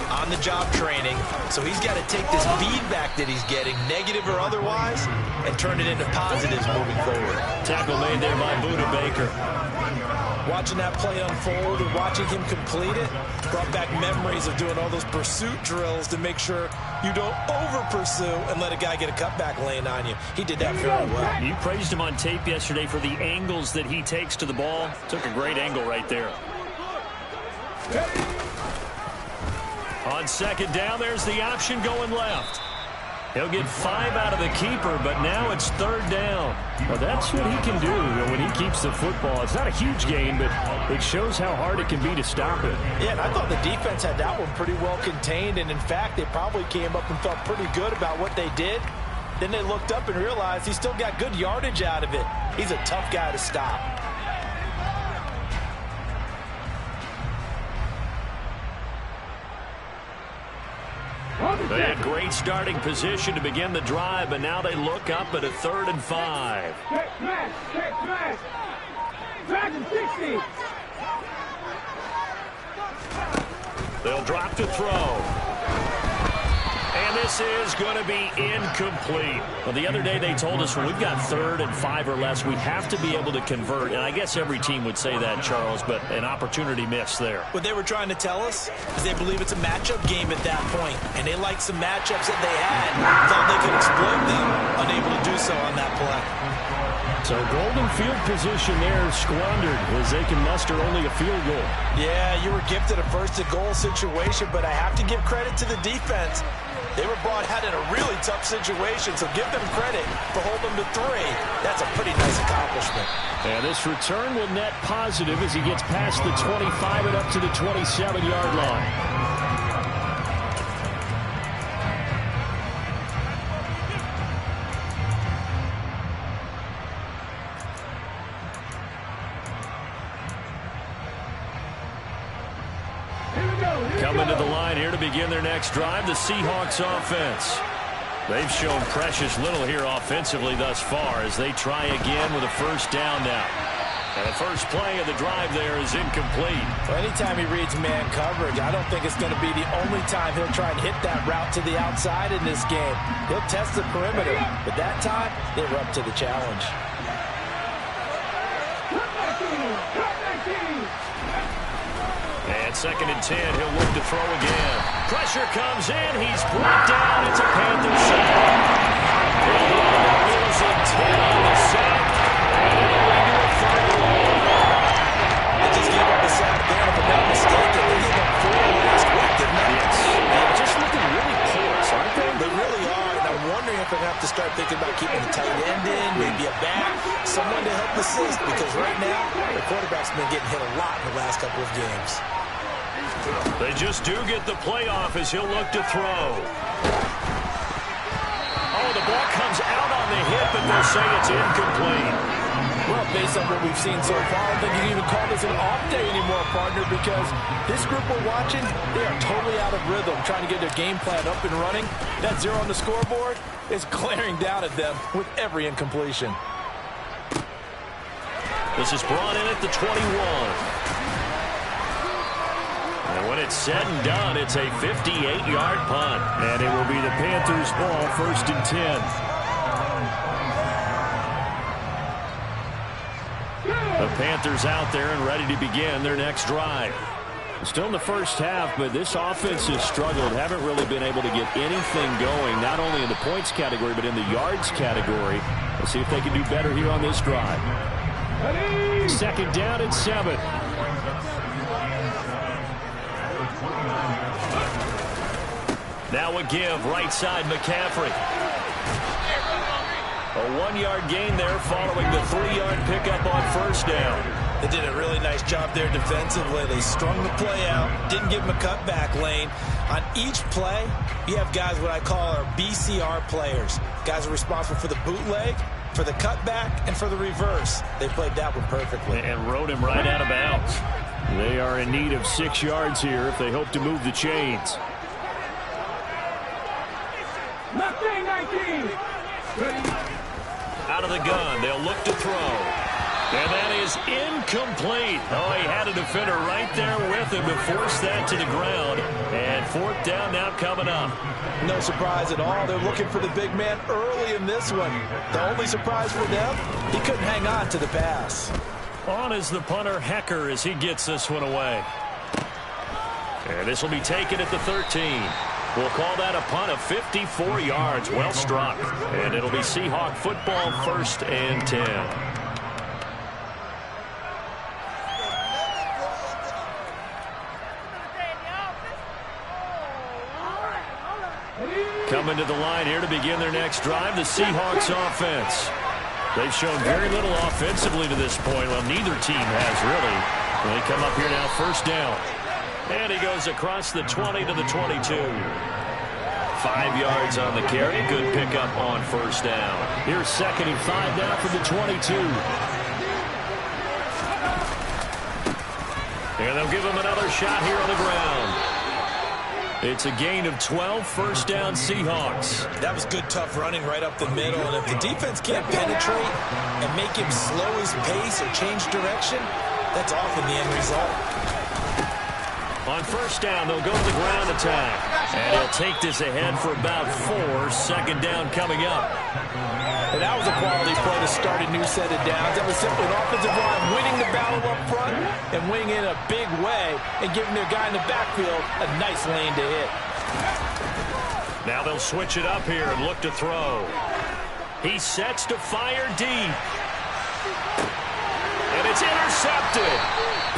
on-the-job training. So he's got to take this feedback that he's getting, negative or otherwise, and turn it into positives moving forward. Tackle made there by Buda Baker. Watching that play unfold and watching him complete it brought back memories of doing all those pursuit drills to make sure you don't over-pursue and let a guy get a cutback lane on you. He did that very well. You praised him on tape yesterday for the angles that he takes to the ball. Took a great angle right there. On second down, there's the option going left. He'll get 5 out of the keeper, but now it's third down. Well, that's what he can do when he keeps the football. It's not a huge gain, but it shows how hard it can be to stop it. Yeah, and I thought the defense had that one pretty well contained, and in fact, they probably came up and felt pretty good about what they did. Then they looked up and realized he still got good yardage out of it. He's a tough guy to stop. They had great starting position to begin the drive, but now they look up at a 3rd and 5. Check smash. Dragon 60. They'll drop to throw. And this is going to be incomplete. Well, the other day they told us when we've got 3rd and 5 or less, we have to be able to convert. And I guess every team would say that, Charles, but an opportunity missed there. What they were trying to tell us is they believe it's a matchup game at that point, and they liked some matchups that they had, thought they could exploit them, unable to do so on that play. So golden field position there squandered as they can muster only a field goal. Yeah, you were gifted a 1st-and-goal situation, but I have to give credit to the defense. They were brought out in a really tough situation, so give them credit for holding them to 3. That's a pretty nice accomplishment. And this return will net positive as he gets past the 25 and up to the 27-yard line. Coming to the line here to begin their next drive, the Seahawks offense. They've shown precious little here offensively thus far as they try again with a 1st down now. And the first play of the drive there is incomplete. Well, anytime he reads man coverage, I don't think it's going to be the only time he'll try and hit that route to the outside in this game. He'll test the perimeter, but that time they were up to the challenge. And 2nd and 10, he'll look to throw again. Pressure comes in, he's brought down. It's a Panthers sack. It was a 10 on the sack. And it'll bring to a 3rd and long. They just gave up the sack there, if I'm not mistaken. They gave up 4 last week, didn't they? Yes. They're just looking really porous, aren't they? They really are, and I'm wondering if they have to start thinking about keeping the tight end in, maybe a back, someone to help assist, because right now, the quarterback's been getting hit a lot in the last couple of games. They just do get the playoff as he'll look to throw. Oh, the ball comes out on the hip, and they'll say it's incomplete. Well, based on what we've seen so far, I don't think you can even call this an off day anymore, partner, because this group we're watching, they are totally out of rhythm, trying to get their game plan up and running. That 0 on the scoreboard is glaring down at them with every incompletion. This is brought in at the 21. And when it's said and done, it's a 58-yard punt. And it will be the Panthers' ball, 1st and 10. The Panthers out there and ready to begin their next drive. Still in the first half, but this offense has struggled. Haven't really been able to get anything going, not only in the points category, but in the yards category. Let's see if they can do better here on this drive. 2nd down and 7. Now a give, right side McCaffrey. A 1-yard gain there following the 3-yard pickup on 1st down. They did a really nice job there defensively. They strung the play out, didn't give him a cutback lane. On each play, you have guys what I call our BCR players. Guys are responsible for the bootleg, for the cutback, and for the reverse. They played that one perfectly. And rode him right out of bounds. They are in need of 6 yards here if they hope to move the chains. 19. Out of the gun, they'll look to throw. And that is incomplete. Oh, he had a defender right there with him to force that to the ground. And 4th down now coming up. No surprise at all. They're looking for the big man early in this one. The only surprise for them, he couldn't hang on to the pass. On is the punter, Hecker, as he gets this one away. And this will be taken at the 13. We'll call that a punt of 54 yards. Well struck. And it'll be Seahawk football, 1st and 10. Coming to the line here to begin their next drive, the Seahawks offense. They've shown very little offensively to this point. Well, neither team has really. They come up here now, 1st down. And he goes across the 20 to the 22. 5 yards on the carry. Good pickup on 1st down. Here's 2nd and 5 now from the 22. And they'll give him another shot here on the ground. It's a gain of 12, 1st down Seahawks. That was good, tough running right up the middle. And if the defense can't penetrate and make him slow his pace or change direction, that's often the end result. On 1st down, they'll go to the ground attack. And he'll take this ahead for about 4. 2nd down coming up. And that was a quality play to start a new set of downs. That was simply an offensive line winning the battle up front and winning in a big way and giving their guy in the backfield a nice lane to hit. Now they'll switch it up here and look to throw. He sets to fire deep. And it's intercepted.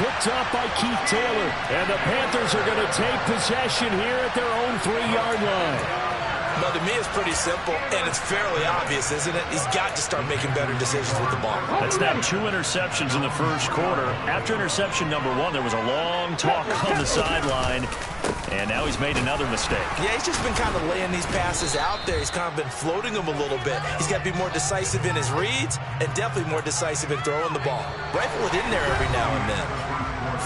Picked up by Keith Taylor. And the Panthers are going to take possession here at their own 3-yard line. But to me, it's pretty simple, and it's fairly obvious, isn't it? He's got to start making better decisions with the ball. That's now 2 interceptions in the 1st quarter. After interception number 1, there was a long talk on the sideline, and now he's made another mistake. Yeah, he's just been kind of laying these passes out there. He's kind of been floating them a little bit. He's got to be more decisive in his reads and definitely more decisive in throwing the ball. Rifle it in there every now and then.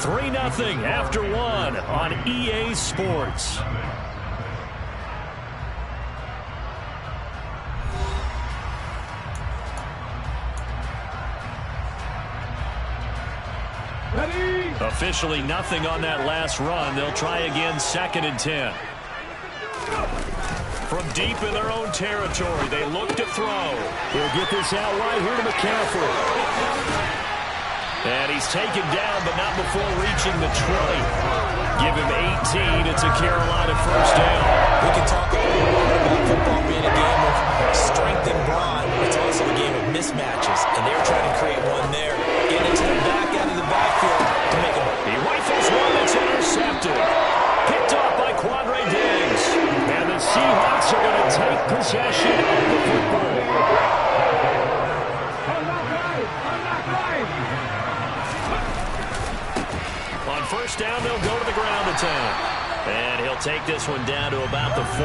3-0 after 1 on EA Sports. Officially nothing on that last run. They'll try again, 2nd and 10. From deep in their own territory, they look to throw. He'll get this out right here to McCaffrey. And he's taken down, but not before reaching the 20. Give him 18. It's a Carolina 1st down. We can talk all we want about football being a game of strength and brawn. It's also a game of mismatches, and they're trying to create one there. Get into the back out of the backfield to make a... He rifles one that's intercepted. Picked off by Quandre Diggs. And the Seahawks are going to take possession of the football. On 1st down, they'll go to the ground attack. And he'll take this one down to about the 40.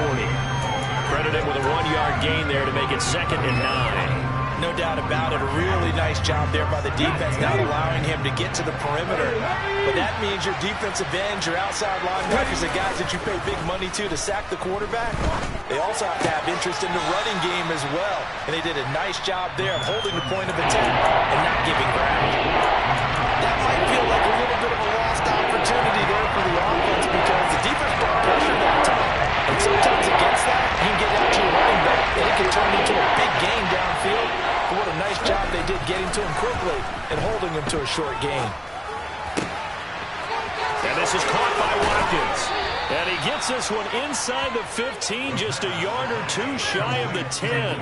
Credit him with a 1-yard gain there to make it 2nd and 9. No doubt about it. A really nice job there by the defense, not allowing him to get to the perimeter. But that means your defensive ends, your outside linebackers, the guys that you pay big money to sack the quarterback, they also have to have interest in the running game as well. And they did a nice job there of holding the point of attack and not giving ground. That might feel like a little bit of a lost opportunity there for the offense because the defense brought pressure that time. And sometimes against that, you can get out to a running back, and it can turn into a big gain downfield. But what a nice job they did getting to him quickly and holding him to a short gain. And this is caught by Watkins. And he gets this one inside the 15, just a yard or 2 shy of the 10.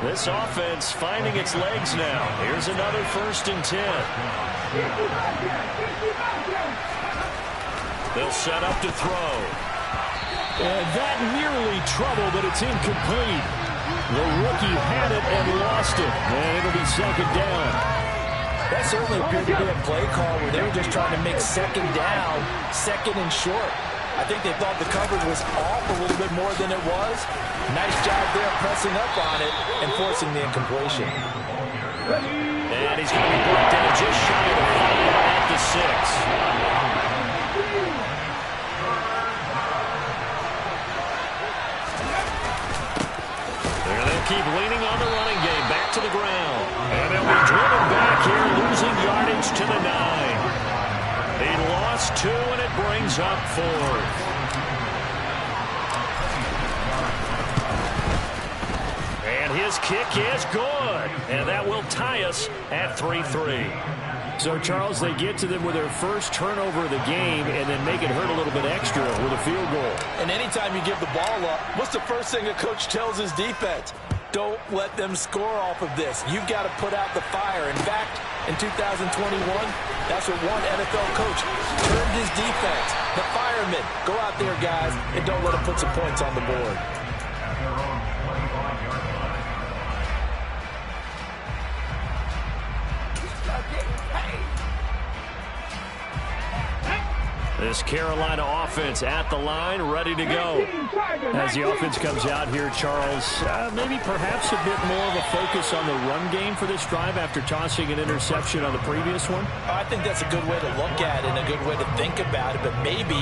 This offense finding its legs now. Here's another 1st and 10. They'll set up to throw. And that nearly trouble, but it's incomplete. The rookie had it and lost it. And it'll be 2nd down. That certainly appeared to be a play call where they were just trying to make second down, second and short. I think they thought the coverage was off a little bit more than it was. Nice job there pressing up on it and forcing the incompletion. And he's going to be brought down just shy of the 5 at the 6. They'll keep leaning on the running game. Back to the ground. And they'll be driven back here, losing yardage to the 9. He lost 2, and it brings up 4th. And his kick is good. And that will tie us at 3-3. So, Charles, they get to them with their first turnover of the game and then make it hurt a little bit extra with a field goal. And anytime you give the ball up, what's the first thing a coach tells his defense? Don't let them score off of this. You've got to put out the fire. In fact, in 2021, that's what one NFL coach termed his defense. The firemen. Go out there, guys, and don't let them put some points on the board. This Carolina offense at the line, ready to go. As the offense comes out here, Charles, maybe perhaps a bit more of a focus on the run game for this drive after tossing an interception on the previous one? I think that's a good way to look at it and a good way to think about it, but maybe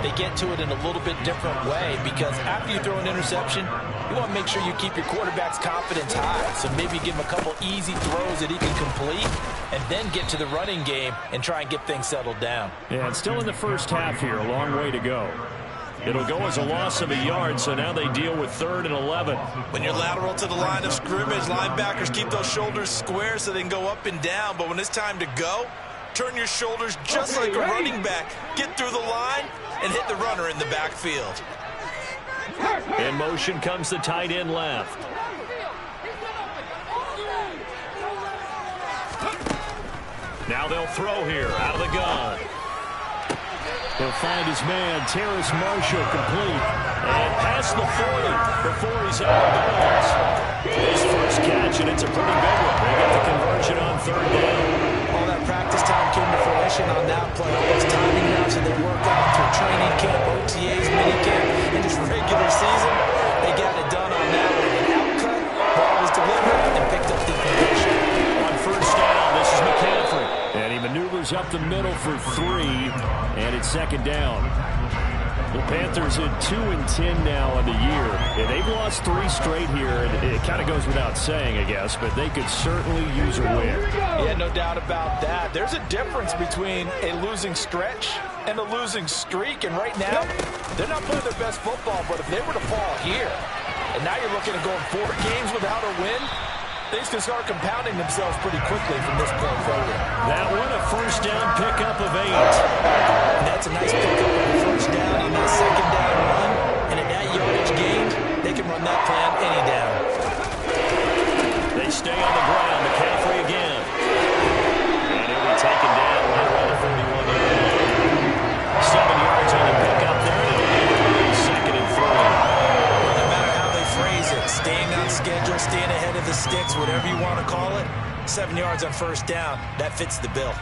they get to it in a little bit different way because after you throw an interception, you want to make sure you keep your quarterback's confidence high. So maybe give him a couple easy throws that he can complete and then get to the running game and try and get things settled down. Yeah, it's still in the first half here, a long way to go. It'll go as a loss of a yard, so now they deal with 3rd and 11. When you're lateral to the line of scrimmage, linebackers keep those shoulders square so they can go up and down. But when it's time to go, turn your shoulders just like a running back. Get through the line and hit the runner in the backfield. In motion comes the tight end left. Now they'll throw here out of the gun. He'll find his man, Terrace Marshall, complete. And past the 40 before he's out of bounds. His first catch, and it's a pretty big one. They get the conversion on 3rd down. All that practice time came to fruition on that play. All those timing routes that they work out through training camp, OTAs, minicamp, and just regular season, they got it done on that one. An outcut, ball was delivered, and picked up the conversion. On 1st down, this is McCaffrey. And he maneuvers up the middle for 3, and it's 2nd down. The Panthers at 2-10 now on the year. And they've lost 3 straight here, and it kind of goes without saying, I guess, but they could certainly use a win. Yeah, no doubt about that. There's a difference between a losing stretch and a losing streak, and right now, they're not playing their best football, but if they were to fall here, and now you're looking at going 4 games without a win, things can start compounding themselves pretty quickly from this point forward. That one, a 1st down pickup of 8. And that's a nice pickup of a 1st down on that 2nd down run. And at that yardage gained, they can run that plan any down. They stay on the ground. McCaffrey again. And he'll be taken down right around the 41-yard line. 7 yards on the pickup there. And 2nd and 3. No matter how they phrase it, staying on schedule, staying ahead of the sticks, whatever you want to call it, 7 yards on 1st down, that fits the bill.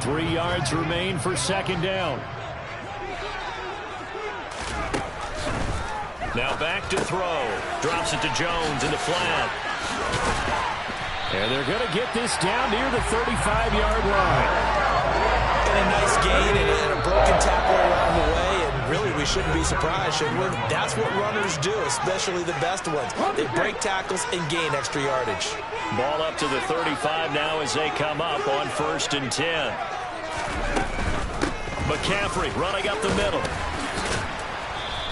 3 yards remain for 2nd down. Now back to throw. Drops it to Jones in the flat. And they're going to get this down near the 35-yard line. And a nice gain and a broken tackle along the way. And really, we shouldn't be surprised, should we? That's what runners do, especially the best ones. They break tackles and gain extra yardage. Ball up to the 35 now as they come up on 1st and 10. McCaffrey running up the middle.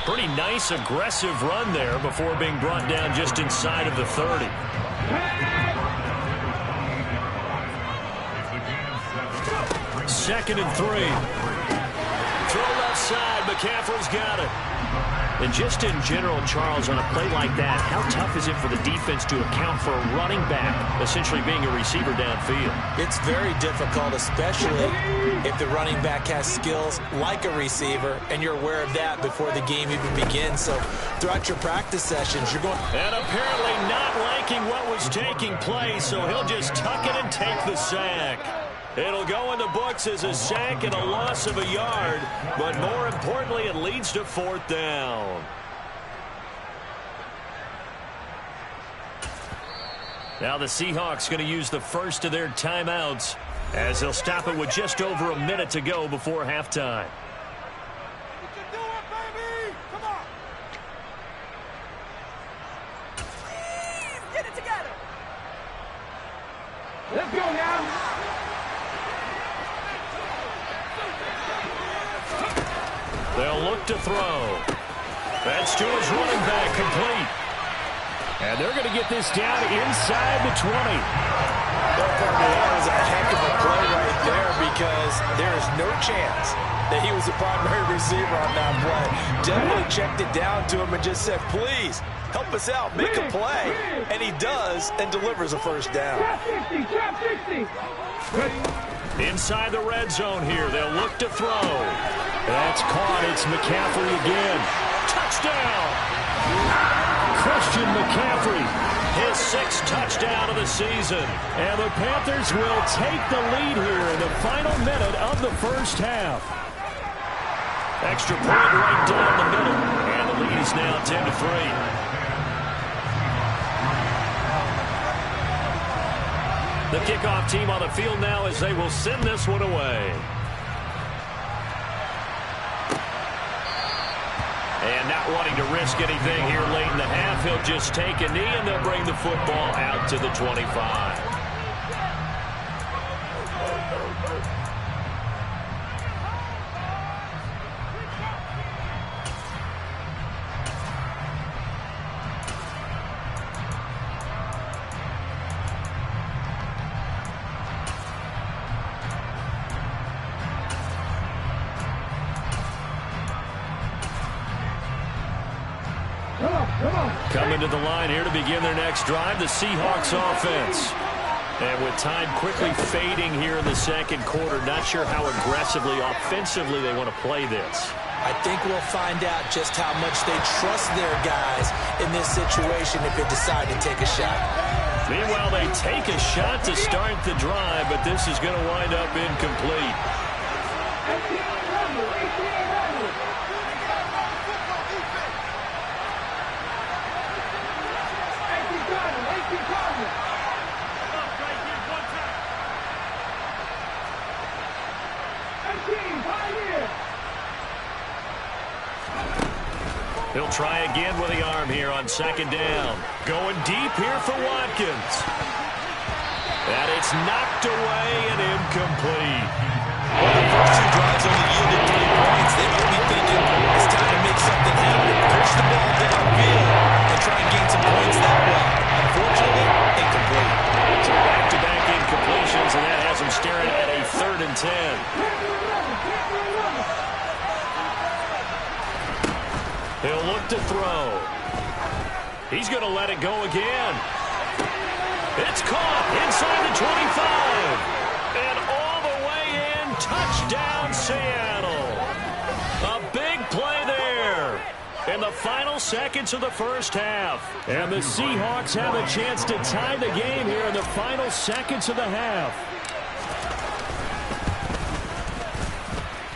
Pretty nice, aggressive run there before being brought down just inside of the 30. Second and 3. Throw left side. McCaffrey's got it. And just in general, Charles, on a play like that, how tough is it for the defense to account for a running back essentially being a receiver downfield? It's very difficult, especially if the running back has skills like a receiver, and you're aware of that before the game even begins. So throughout your practice sessions, you're going... And apparently not liking what was is taking place, so he'll just tuck it and take the sack. It'll go in the books as a sack and a loss of a yard, but more importantly, it leads to 4th down. Now the Seahawks going to use the first of their timeouts as they'll stop it with just over a minute to go before halftime. Let's go now. They'll look to throw. That's to his running back, complete. And they're going to get this down inside the 20. That was a heck of a play right there because there is no chance that he was the primary receiver on that play. Definitely checked it down to him and just said, please, help us out, make a play. And he does and delivers a first down. Trap 60, trap 60. Inside the red zone here, they'll look to throw. That's caught. It's McCaffrey again. Touchdown! Christian McCaffrey, his 6th touchdown of the season. And the Panthers will take the lead here in the final minute of the first half. Extra point right down the middle. And the lead is now 10-3. The kickoff team on the field now as they will send this one away. And not wanting to risk anything here late in the half, he'll just take a knee and they'll bring the football out to the 25. Coming to the line here to begin their next drive, the Seahawks offense. And with time quickly fading here in the second quarter, not sure how aggressively, offensively they want to play this. I think we'll find out just how much they trust their guys in this situation if they decide to take a shot. Meanwhile, they take a shot to start the drive, but this is going to wind up incomplete. He'll try again with the arm here on 2nd down. Going deep here for Watkins. And it's knocked away and incomplete. Well, the first 2 drives only yielded 3 points. They might be thinking it's time to make something happen. Push the ball downfield and try and gain some points that way. Unfortunately, incomplete. So back-to-back incompletions, and that has them staring at a 3rd and 10. He'll look to throw. He's going to let it go again. It's caught inside the 25. And all the way in, touchdown Seattle. A big play there in the final seconds of the first half. And the Seahawks have a chance to tie the game here in the final seconds of the half.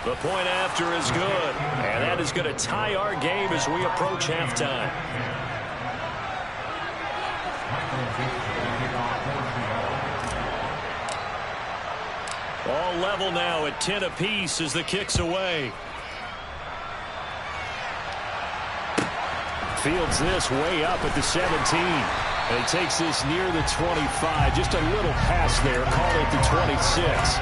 The point after is good, and that is going to tie our game as we approach halftime. All level now at 10 apiece as the kick's away. Fields this way up at the 17. And he takes this near the 25. Just a little pass there. Call it the 26.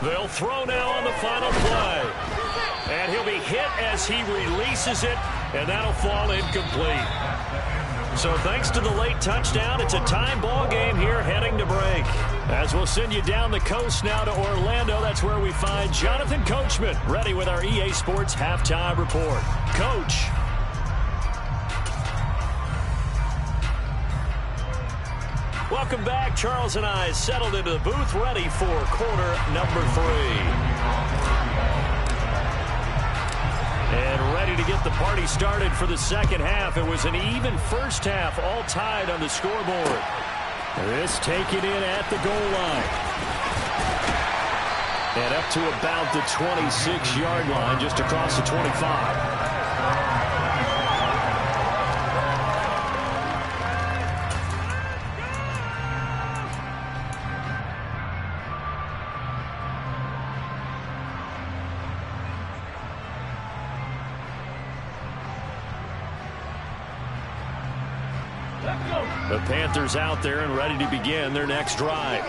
They'll throw now on the final play. And he'll be hit as he releases it, and that'll fall incomplete. So thanks to the late touchdown, it's a tie ball game here heading to break. As we'll send you down the coast now to Orlando, that's where we find Jonathan Coachman, ready with our EA Sports Halftime Report. Coach. Welcome back. Charles and I settled into the booth, ready for quarter number 3. And ready to get the party started for the second half. It was an even first half, all tied on the scoreboard. This taken in at the goal line. And up to about the 26-yard line, just across the 25. The Panthers out there and ready to begin their next drive.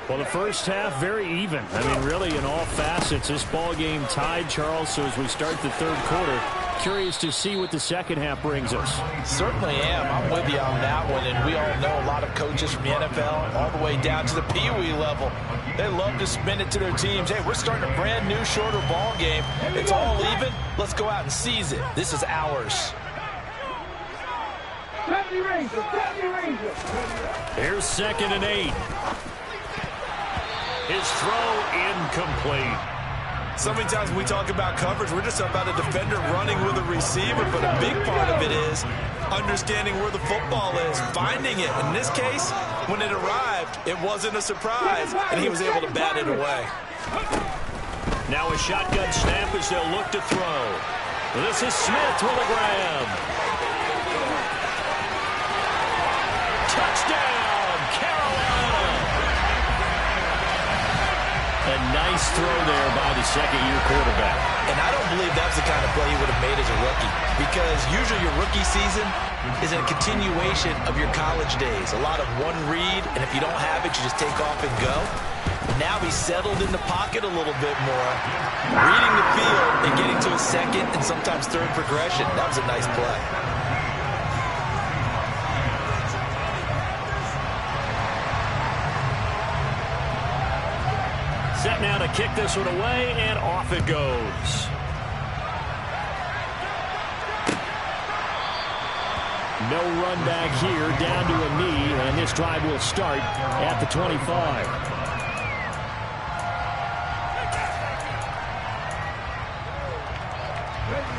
Well, the first half, very even. I mean, really, in all facets, this ball game tied, Charles. So as we start the third quarter, curious to see what the second half brings us. Certainly am. I'm with you on that one. And we all know a lot of coaches from the NFL all the way down to the Pee Wee level. They love to spin it to their teams. Hey, we're starting a brand new, shorter ball game. It's all even. Let's go out and seize it. This is ours. Here's 2nd and 8. His throw incomplete. So many times when we talk about coverage, we're just about a defender running with a receiver, but a big part of it is understanding where the football is, finding it. In this case, when it arrived, it wasn't a surprise, and he was able to bat it away. Now a shotgun snap as they'll look to throw. This is Smith with a grab. Touchdown, Carolina! A nice throw there by the second-year quarterback. And I don't believe that's the kind of play he would have made as a rookie, because usually your rookie season is a continuation of your college days. A lot of one read, and if you don't have it, you just take off and go. Now he's settled in the pocket a little bit more, reading the field and getting to a second and sometimes third progression. That was a nice play. Set now to kick this one away, and off it goes. No run back here, down to a knee, and this drive will start at the 25.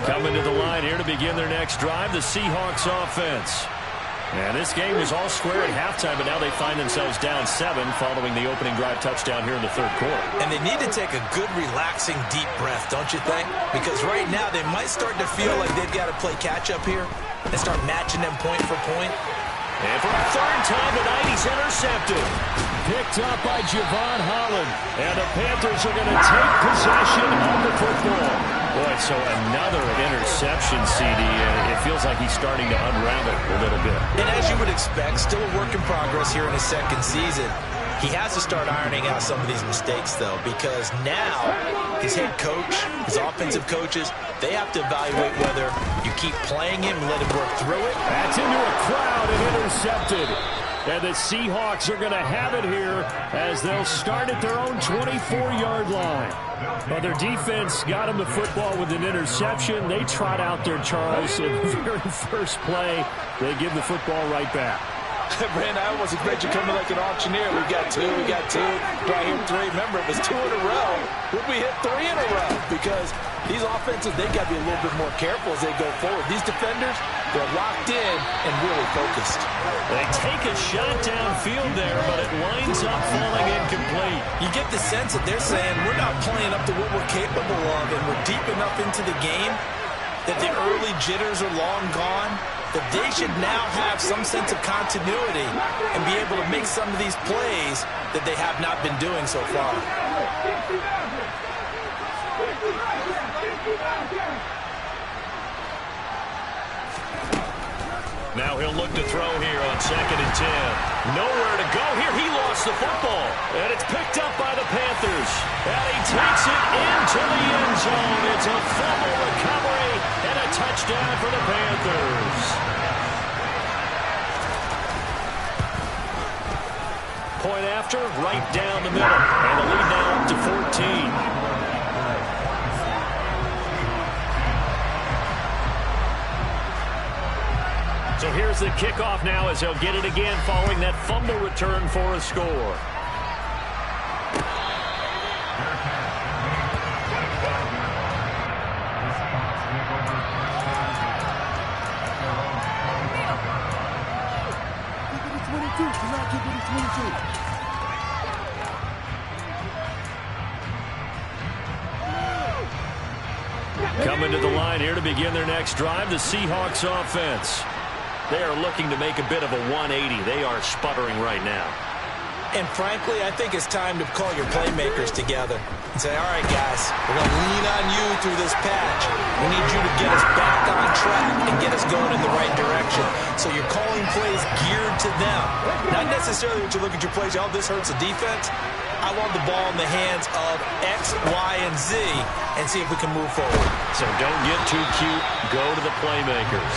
Coming to the line here to begin their next drive, the Seahawks offense. And this game was all square at halftime, but now they find themselves down 7 following the opening drive touchdown here in the third quarter. And they need to take a good, relaxing, deep breath, don't you think? Because right now they might start to feel like they've got to play catch-up here and start matching them point for point. And for a third time tonight, he's intercepted. Picked up by Javon Holland. And the Panthers are going to take possession of the football. Boy, so another interception, CD. And it feels like he's starting to unravel a little bit. And as you would expect, still a work in progress here in his second season. He has to start ironing out some of these mistakes, though, because now his head coach, his offensive coaches, they have to evaluate whether you keep playing him and let him work through it. That's into a crowd and intercepted. And the Seahawks are going to have it here as they'll start at their own 24-yard line. Well, their defense got him the football with an interception. They trot out there, Charles, in the very first play. They give the football right back. Brand, I almost expect you coming like an auctioneer. We got two, right here 3. Remember, it was 2 in a row. Would we hit 3 in a row? Because these offenses, they got to be a little bit more careful as they go forward. These defenders, they're locked in and really focused. They take a shot downfield there, but it winds up falling incomplete. You get the sense that they're saying we're not playing up to what we're capable of, and we're deep enough into the game that the early jitters are long gone, that they should now have some sense of continuity and be able to make some of these plays that they have not been doing so far. Now he'll look to throw here on 2nd and 10. Nowhere to go here. He lost the football. And it's picked up by the Panthers. And he takes it into the end zone. It's a fumble recovery and a touchdown for the Panthers. Point after, right down the middle. And the lead now up to 14. So here's the kickoff now as he'll get it again following that fumble return for a score. Coming to the line here to begin their next drive, the Seahawks offense. They are looking to make a bit of a 180. They are sputtering right now. And frankly, I think it's time to call your playmakers together and say, all right, guys, we're going to lean on you through this patch. We need you to get us back on track and get us going in the right direction. So you're calling plays geared to them. Not necessarily that you look at your plays, oh, this hurts the defense. I want the ball in the hands of X, Y, and Z and see if we can move forward. So don't get too cute. Go to the playmakers.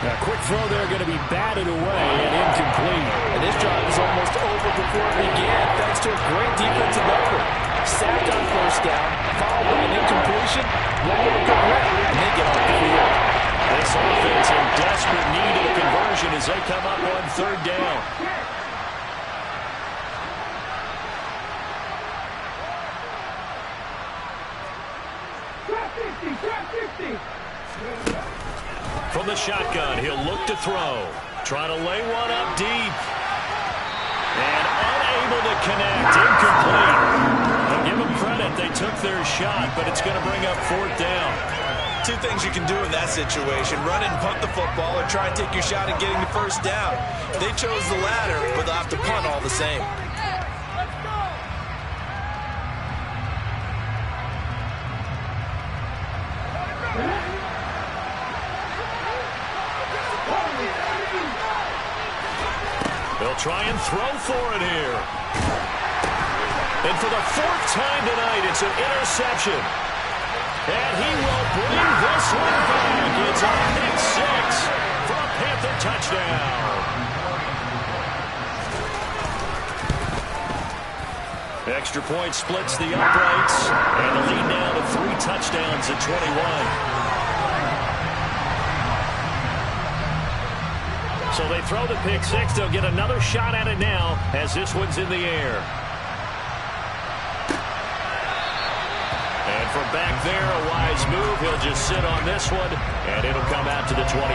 A quick throw there going to be batted away and incomplete. And this drive is almost over before it began thanks to a great defensive effort. Sacked on first down, followed by an incompletion, one more good rep, and they get off the field. This offense in desperate need of a conversion as they come up on third down. From the shotgun, he'll look to throw. Trying to lay one up deep. And unable to connect. Incomplete. I'll give them credit. They took their shot, but it's going to bring up fourth down. Two things you can do in that situation. Run and punt the football or try and take your shot at getting the first down. They chose the latter, but they'll have to punt all the same. They'll try and throw for it here. And for the fourth time tonight, it's an interception. And he will bring this one back. It's a pick six for a Panther touchdown. Extra point splits the uprights. And the lead now to 3 touchdowns at 21. So they throw the pick six. They'll get another shot at it now as this one's in the air. And from back there, a wise move. He'll just sit on this one, and it'll come out to the 25.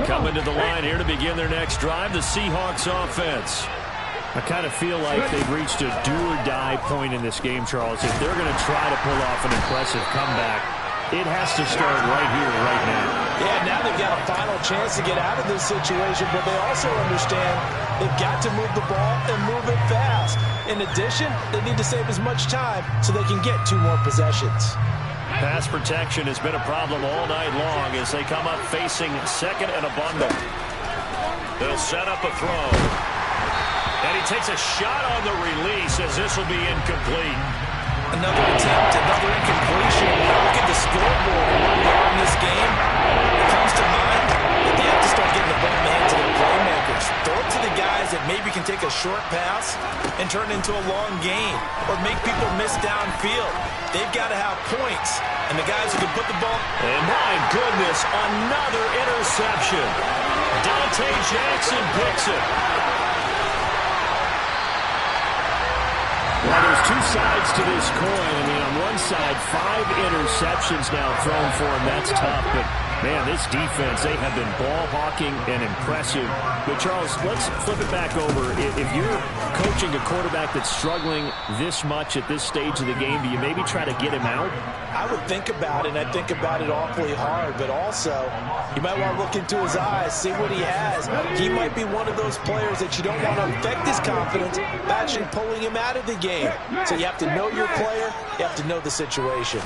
Coming to the line here to begin their next drive, the Seahawks offense. I kind of feel like they've reached a do-or-die point in this game, Charles. If they're going to try to pull off an impressive comeback, it has to start right here, right now. Yeah, now they've got a final chance to get out of this situation, but they also understand they've got to move the ball and move it fast. In addition, they need to save as much time so they can get 2 more possessions. Pass protection has been a problem all night long as they come up facing second and a bundle. They'll set up a throw. And he takes a shot on the release as this will be incomplete. Another attempt, another incompletion. Look at the scoreboard and where we are in this game. It comes to mind that they have to start getting the ball in the hands of their playmakers. Throw it to the guys that maybe can take a short pass and turn it into a long gain or make people miss downfield. They've got to have points. And the guys who can put the ball... And my goodness, another interception. Dante Jackson picks it. Well, there's 2 sides to this coin. I mean, on one side, 5 interceptions now thrown for him. That's tough. But, man, this defense, they have been ball hawking and impressive. But, Charles, let's flip it back over. If you're coaching a quarterback that's struggling this much at this stage of the game, do you maybe try to get him out? I would think about it, and I think about it awfully hard. But also, you might want to look into his eyes, see what he has. He might be one of those players that you don't want to affect his confidence by actually pulling him out of the game. So you have to know your player. You have to know the situation.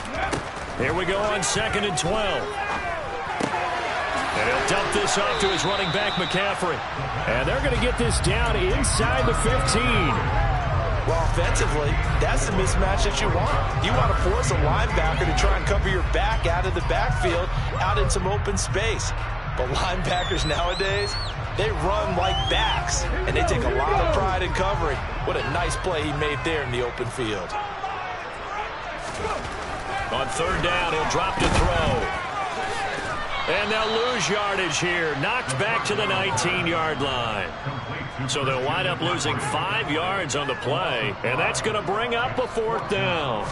Here we go on 2nd and 12. And he'll dump this off to his running back, McCaffrey. And they're going to get this down inside the 15. Well, offensively, that's the mismatch that you want. You want to force a linebacker to try and cover your back out of the backfield, out in some open space. But linebackers nowadays, they run like backs, and they take a lot of pride in covering. What a nice play he made there in the open field. On third down, he'll drop to throw. And they'll lose yardage here. Knocked back to the 19-yard line. So they'll wind up losing 5 yards on the play. And that's going to bring up a fourth down.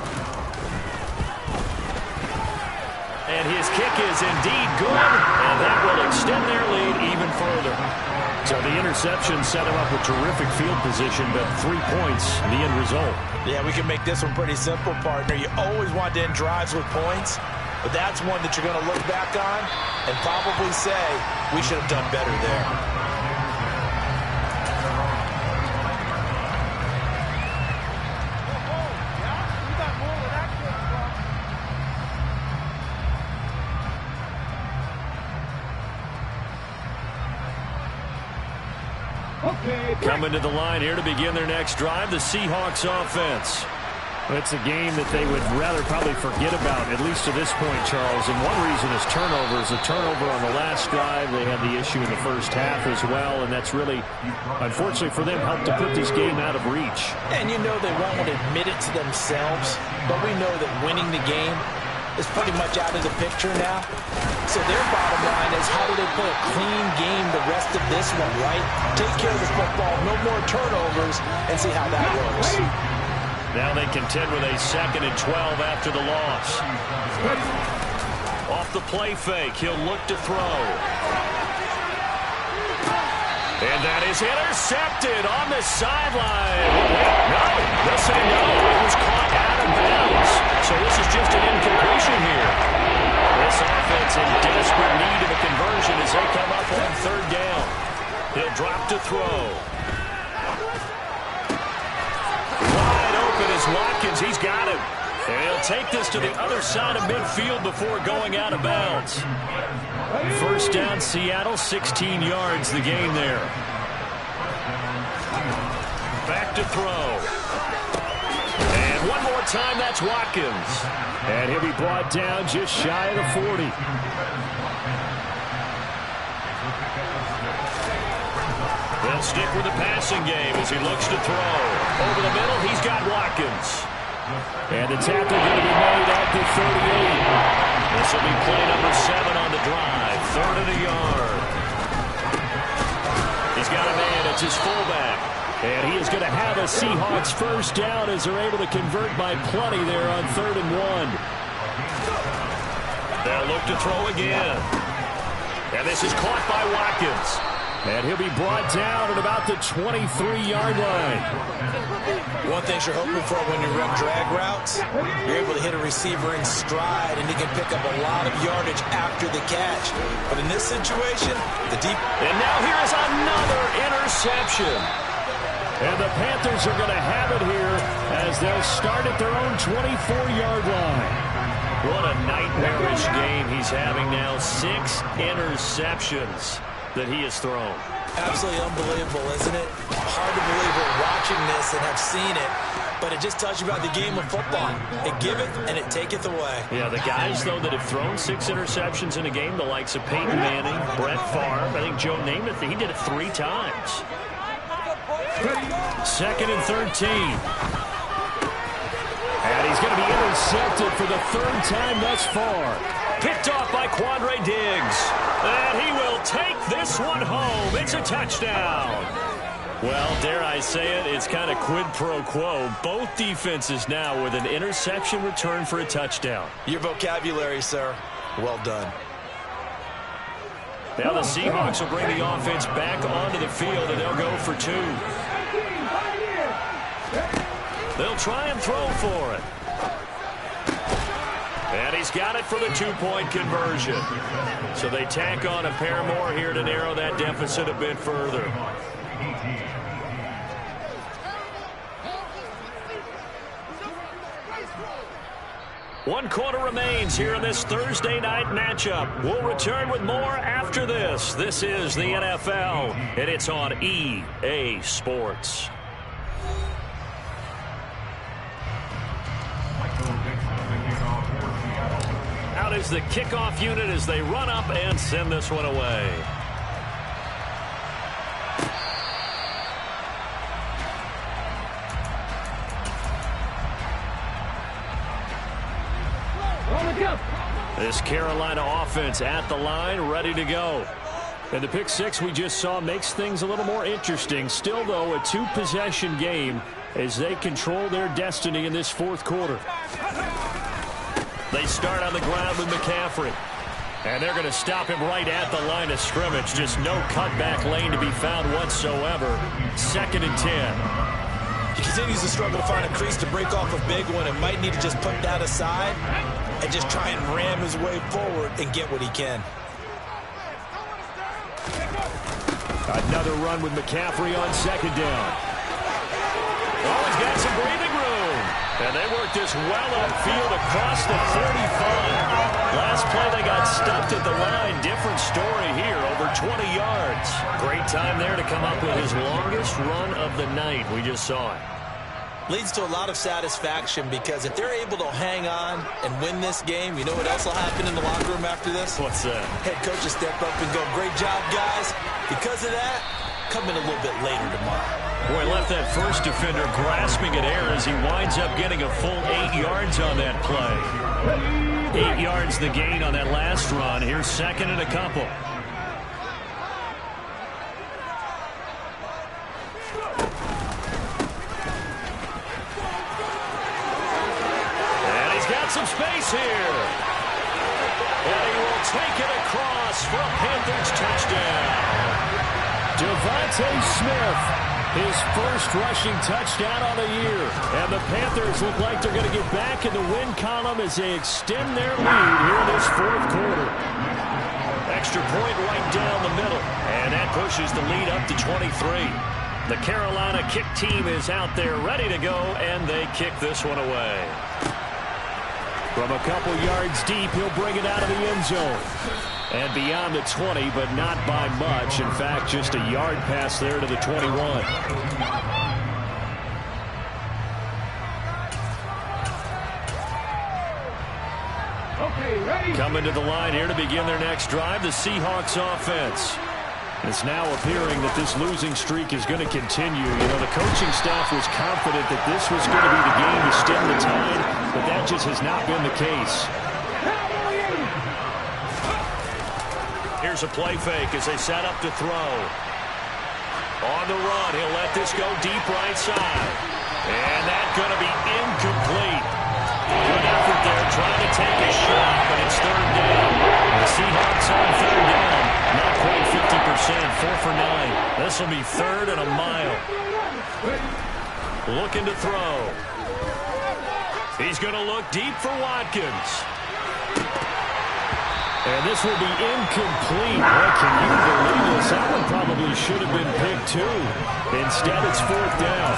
And his kick is indeed good. And that will extend their lead even further. So the interception set him up with terrific field position, but 3 points, the end result. Yeah, we can make this one pretty simple, partner. You always want to end drives with points, but that's one that you're going to look back on and probably say, we should have done better there. Coming to the line here to begin their next drive, the Seahawks offense. It's a game that they would rather probably forget about, at least to this point, Charles. And one reason is turnovers. A turnover on the last drive. They had the issue in the first half as well, and that's really, unfortunately for them, helped to put this game out of reach. And you know they won't admit it to themselves, but we know that winning the game is pretty much out of the picture now. So their bottom line is, how do they play a clean game the rest of this one, right? Take care of the football, no more turnovers, and see how that works. Now they contend with a 2nd and 12 after the loss. Off the play fake, he'll look to throw. And that is intercepted on the sideline. No, they'll say no. It was caught out of bounds. So this is just an incompletion here. This offense in desperate need of a conversion as they come up on third down. He'll drop to throw. Wide open is Watkins. He's got him. And he'll take this to the other side of midfield before going out of bounds. First down, Seattle, 16 yards the game there. Back to throw. And one more time, that's Watkins. And he'll be brought down just shy of the 40. They'll stick with the passing game as he looks to throw. Over the middle, he's got Watkins. And the tackle going to be made at the 38. This will be play number 7 on the drive. 3rd and a yard. He's got a man. It's his fullback. And he is going to have a Seahawks first down as they're able to convert by plenty there on 3rd and 1. They'll look to throw again. And this is caught by Watkins. And he'll be brought down at about the 23-yard line. One thing you're hoping for when you run drag routes, you're able to hit a receiver in stride, and he can pick up a lot of yardage after the catch. But in this situation, the deep... And now here is another interception. And the Panthers are going to have it here as they'll start at their own 24-yard line. What a nightmarish game he's having now. 6 interceptions that he has thrown. Absolutely unbelievable, isn't it? Hard to believe we're watching this and have seen it, but it just tells you about the game of football. It giveth and it taketh away. Yeah, the guys, though, that have thrown 6 interceptions in a game, the likes of Peyton Manning, Brett Favre, I think Joe Namath, he did it 3 times. 2nd and 13. And he's going to be intercepted for the 3rd time thus far. Picked off by Quandre Diggs. And he will take this one home. It's a touchdown. Well, dare I say it, it's kind of quid pro quo. Both defenses now with an interception return for a touchdown. Your vocabulary, sir. Well done. Now the Seahawks will bring the offense back onto the field, and they'll go for 2. They'll try and throw for it. And he's got it for the 2-point conversion. So they tack on a pair more here to narrow that deficit a bit further. One quarter remains here in this Thursday night matchup. We'll return with more after this. This is the NFL, and it's on EA Sports. out as the kickoff unit as they run up and send this one away. This Carolina offense at the line, ready to go. And the pick six we just saw makes things a little more interesting. Still, though, a two-possession game as they control their destiny in this fourth quarter. They start on the ground with McCaffrey. And they're going to stop him right at the line of scrimmage. Just no cutback lane to be found whatsoever. 2nd and 10. He continues to struggle to find a crease to break off a big one and might need to just put that aside and just try and ram his way forward and get what he can. Another run with McCaffrey on 2nd down. Oh, he's got some breathing room. And they work this well upfield across the 35. Last play they got stumped at the line. Different story here, over 20 yards. Great time there to come up with his longest run of the night. We just saw it. Leads to a lot of satisfaction because if they're able to hang on and win this game, you know what else will happen in the locker room after this? What's that? Head coach will step up and go, great job, guys. Because of that, come in a little bit later tomorrow. Boy, left that first defender grasping at air as he winds up getting a full 8 yards on that play. 8 yards the gain on that last run. Here's 2nd and a couple. And he's got some space here. And he will take it across for a Panthers touchdown. Devontae Smith, his first rushing touchdown on the year. And the Panthers look like they're going to get back in the win column as they extend their lead here in this fourth quarter. Extra point right down the middle. And that pushes the lead up to 23. The Carolina kick team is out there ready to go, and they kick this one away. From a couple yards deep, he'll bring it out of the end zone. And beyond the 20, but not by much. In fact, just a yard pass there to the 21. Okay, ready. Coming to the line here to begin their next drive, the Seahawks offense. It's now appearing that this losing streak is going to continue. You know, the coaching staff was confident that this was going to be the game to stem the tide, but that just has not been the case. Here's a play fake as they set up to throw. On the run, he'll let this go deep right side. And that's going to be incomplete. Good effort there, trying to take a shot, but it's 3rd down. The Seahawks on 3rd down. Not quite 50%, 4 for 9. This will be 3rd and a mile. Looking to throw. He's going to look deep for Watkins. And this will be incomplete. Boy, can you believe this? That one probably should have been picked too. Instead, it's 4th down.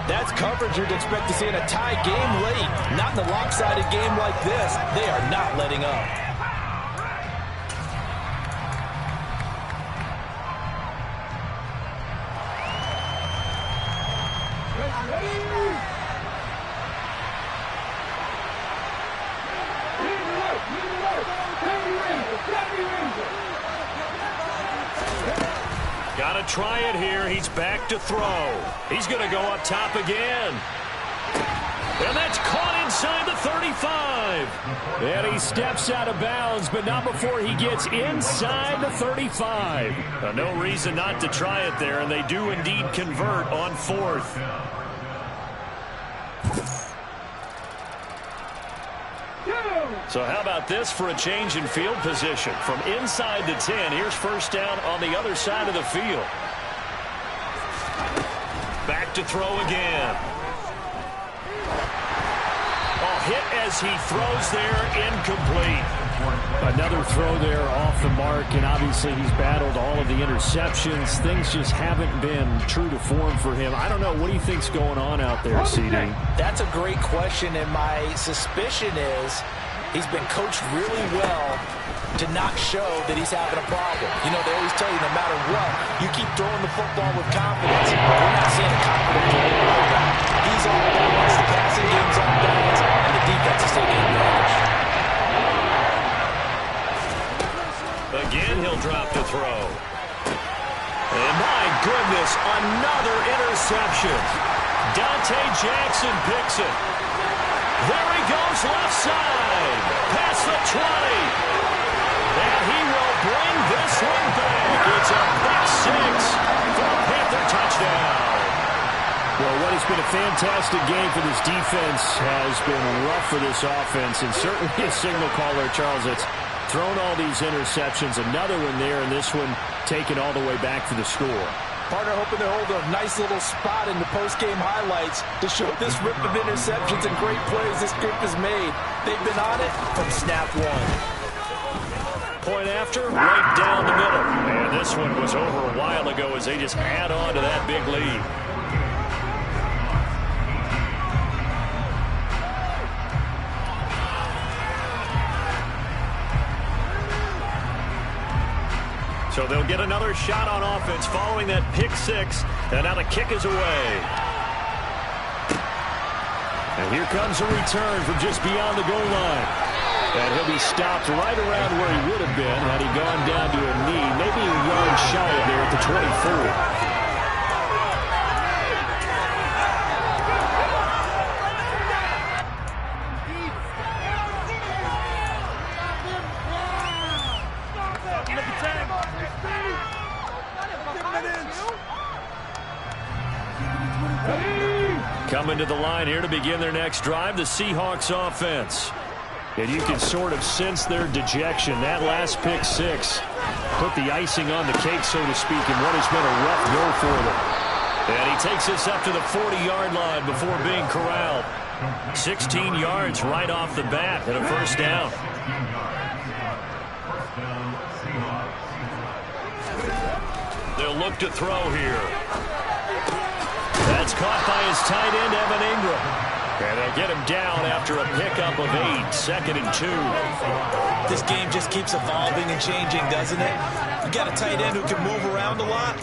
That's coverage you'd expect to see in a tie game late. Not in a lopsided game like this. They are not letting up. Got to try it here. He's back to throw. He's going to go up top again. And that's caught inside the 35. And he steps out of bounds, but not before he gets inside the 35. No reason not to try it there, and they do indeed convert on 4th. So how about this for a change in field position? From inside the 10, here's 1st down on the other side of the field. Back to throw again. Oh, hit as he throws there, incomplete. Another throw there off the mark, and obviously he's battled all of the interceptions. Things just haven't been true to form for him. I don't know. What do you think's going on out there, CD? That's a great question, and my suspicion is he's been coached really well to not show that he's having a problem. You know, they always tell you no matter what, you keep throwing the football with confidence. We're not seeing a confident player like that. He's off balance, the passing game's off balance, and the defense is taking advantage. and he'll drop to throw. And my goodness, another interception. Dante Jackson picks it. There he goes left side. Past the 20. And he will bring this one back. It's a pick six for a Panther touchdown. Well, what has been a fantastic game for this defense has been rough for this offense, and certainly a signal caller, Charles, that's thrown all these interceptions. Another one there, and this one taken all the way back for the score. Partner hoping to hold a nice little spot in the post-game highlights to show this rip of interceptions and great plays this group has made. They've been on it from snap one. Point after, right down the middle. And this one was over a while ago as they just add on to that big lead. So they'll get another shot on offense following that pick six. And now the kick is away. And here comes a return from just beyond the goal line. And he'll be stopped right around where he would have been had he gone down to a knee. Maybe a yard shy of there at the 24. Coming to the line here to begin their next drive, the Seahawks offense. And you can sort of sense their dejection. That last pick six put the icing on the cake, so to speak, in what has been a rough go for them. And he takes us up to the 40-yard line before being corralled. 16 yards right off the bat and a first down. They'll look to throw here. That's caught by his tight end, Evan Ingram. And they'll get him down after a pickup of 8, 2nd and 2. This game just keeps evolving and changing, doesn't it? You got a tight end who can move around a lot,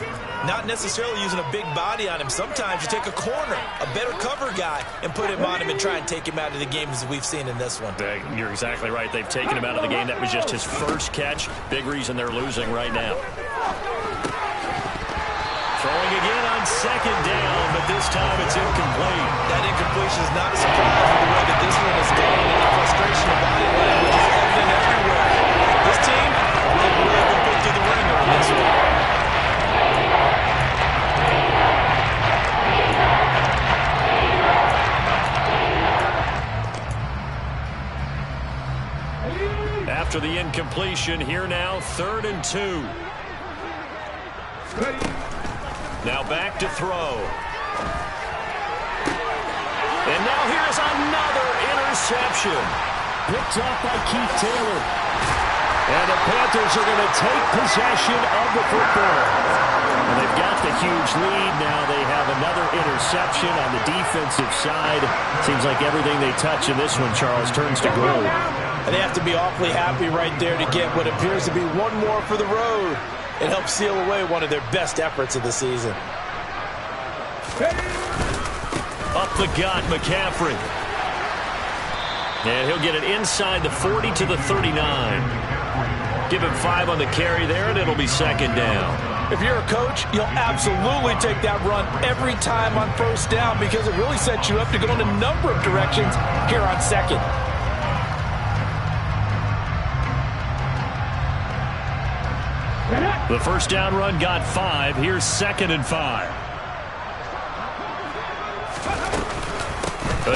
not necessarily using a big body on him. Sometimes you take a corner, a better cover guy, and put him on him and try and take him out of the game, as we've seen in this one. You're exactly right. They've taken him out of the game. That was just his first catch. Big reason they're losing right now. Throwing again on 2nd down, but this time it's incomplete. That incompletion is not a surprise with the way that this one is going, and the frustration of body language is evident everywhere. This team, they've really been put through the ringer in this one. After the incompletion, here now, 3rd and 2. Now back to throw. And now here's another interception. Picked off by Keith Taylor. And the Panthers are going to take possession of the football. And they've got the huge lead. Now they have another interception on the defensive side. Seems like everything they touch in this one, Charles, turns to gold. And they have to be awfully happy right there to get what appears to be one more for the road. It helps seal away one of their best efforts of the season. Up the gut, McCaffrey. And he'll get it inside the 40 to the 39. Give him 5 on the carry there, and it'll be 2nd down. If you're a coach, you'll absolutely take that run every time on 1st down because it really sets you up to go in a number of directions here on 2nd. The 1st down run got 5. Here's 2nd and 5.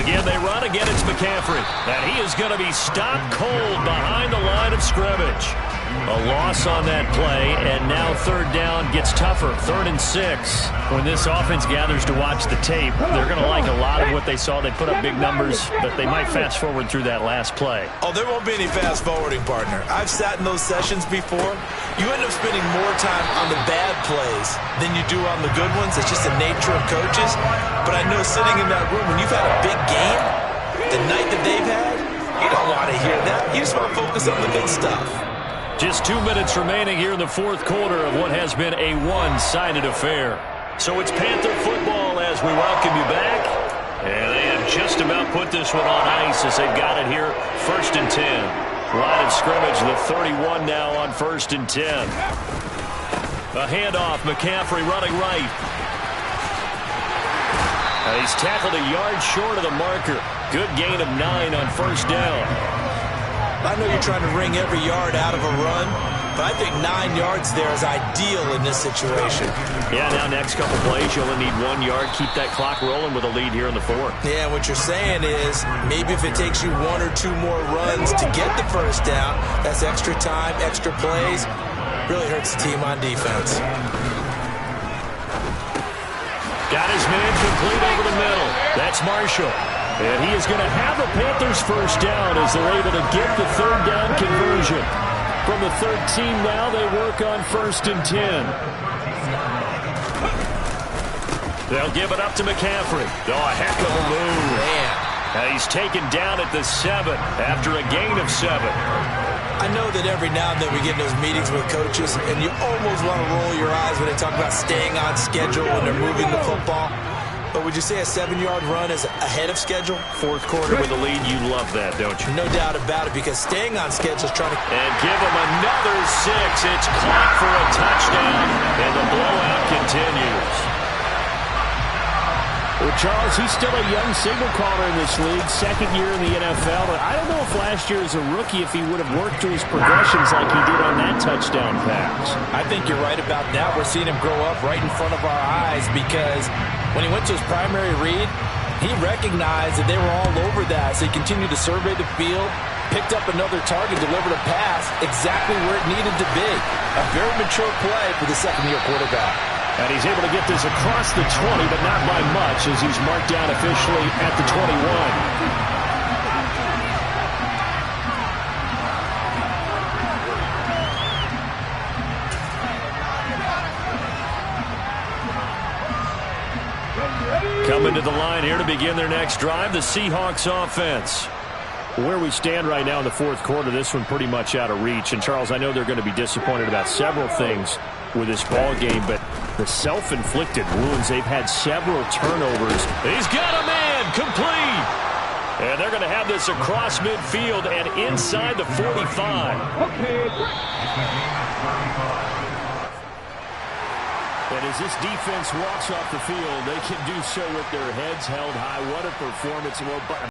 Again, they run. Again, it's McCaffrey. And he is going to be stopped cold behind the line of scrimmage. A loss on that play, and now 3rd down gets tougher. 3rd and 6. When this offense gathers to watch the tape, they're going to like a lot of what they saw. They put up big numbers, but they might fast forward through that last play. Oh, there won't be any fast forwarding, partner. I've sat in those sessions before. You end up spending more time on the bad plays than you do on the good ones. It's just the nature of coaches. But I know sitting in that room, when you've had a big game, the night that they've had, you don't want to hear that. You just want to focus on the good stuff. Just 2 minutes remaining here in the 4th quarter of what has been a one-sided affair. So it's Panther football as we welcome you back. And they have just about put this one on ice as they've got it here, 1st and 10. Line of scrimmage, the 31 now on 1st and 10. A handoff, McCaffrey running right. He's tackled a yard short of the marker. Good gain of 9 on 1st down. I know you're trying to wring every yard out of a run, but I think 9 yards there is ideal in this situation. Yeah, now next couple plays, you only need 1 yard. Keep that clock rolling with a lead here in the 4th. Yeah, what you're saying is maybe if it takes you 1 or 2 more runs to get the 1st down, that's extra time, extra plays. Really hurts the team on defense. Got his man complete over the middle. That's Marshall. And he is going to have the Panthers 1st down as they're able to get the 3rd down conversion. From the 13 now, they work on 1st and 10. They'll give it up to McCaffrey. Oh, a heck of a move. Man. He's taken down at the 7 after a gain of 7. I know that every now and then we get in those meetings with coaches, and you almost want to roll your eyes when they talk about staying on schedule when they're moving the football. But would you say a 7-yard run is ahead of schedule? 4th quarter with a lead, you love that, don't you? No doubt about it, because staying on schedule is trying to... And give him another 6. It's caught for a touchdown, and the blowout continues. Well, Charles, he's still a young signal caller in this league, 2nd year in the NFL. But I don't know if last year as a rookie, if he would have worked through his progressions like he did on that touchdown pass. I think you're right about that. We're seeing him grow up right in front of our eyes because when he went to his primary read, he recognized that they were all over that. So he continued to survey the field, picked up another target, delivered a pass exactly where it needed to be. A very mature play for the 2nd-year quarterback. And he's able to get this across the 20, but not by much, as he's marked down officially at the 21. Coming to the line here to begin their next drive, the Seahawks offense. Where we stand right now in the 4th quarter, this one pretty much out of reach. And, Charles, I know they're going to be disappointed about several things with this ball game, but the self-inflicted wounds, they've had several turnovers. He's got a man complete. And they're going to have this across midfield and inside the 45. And as this defense walks off the field, they can do so with their heads held high. What a performance.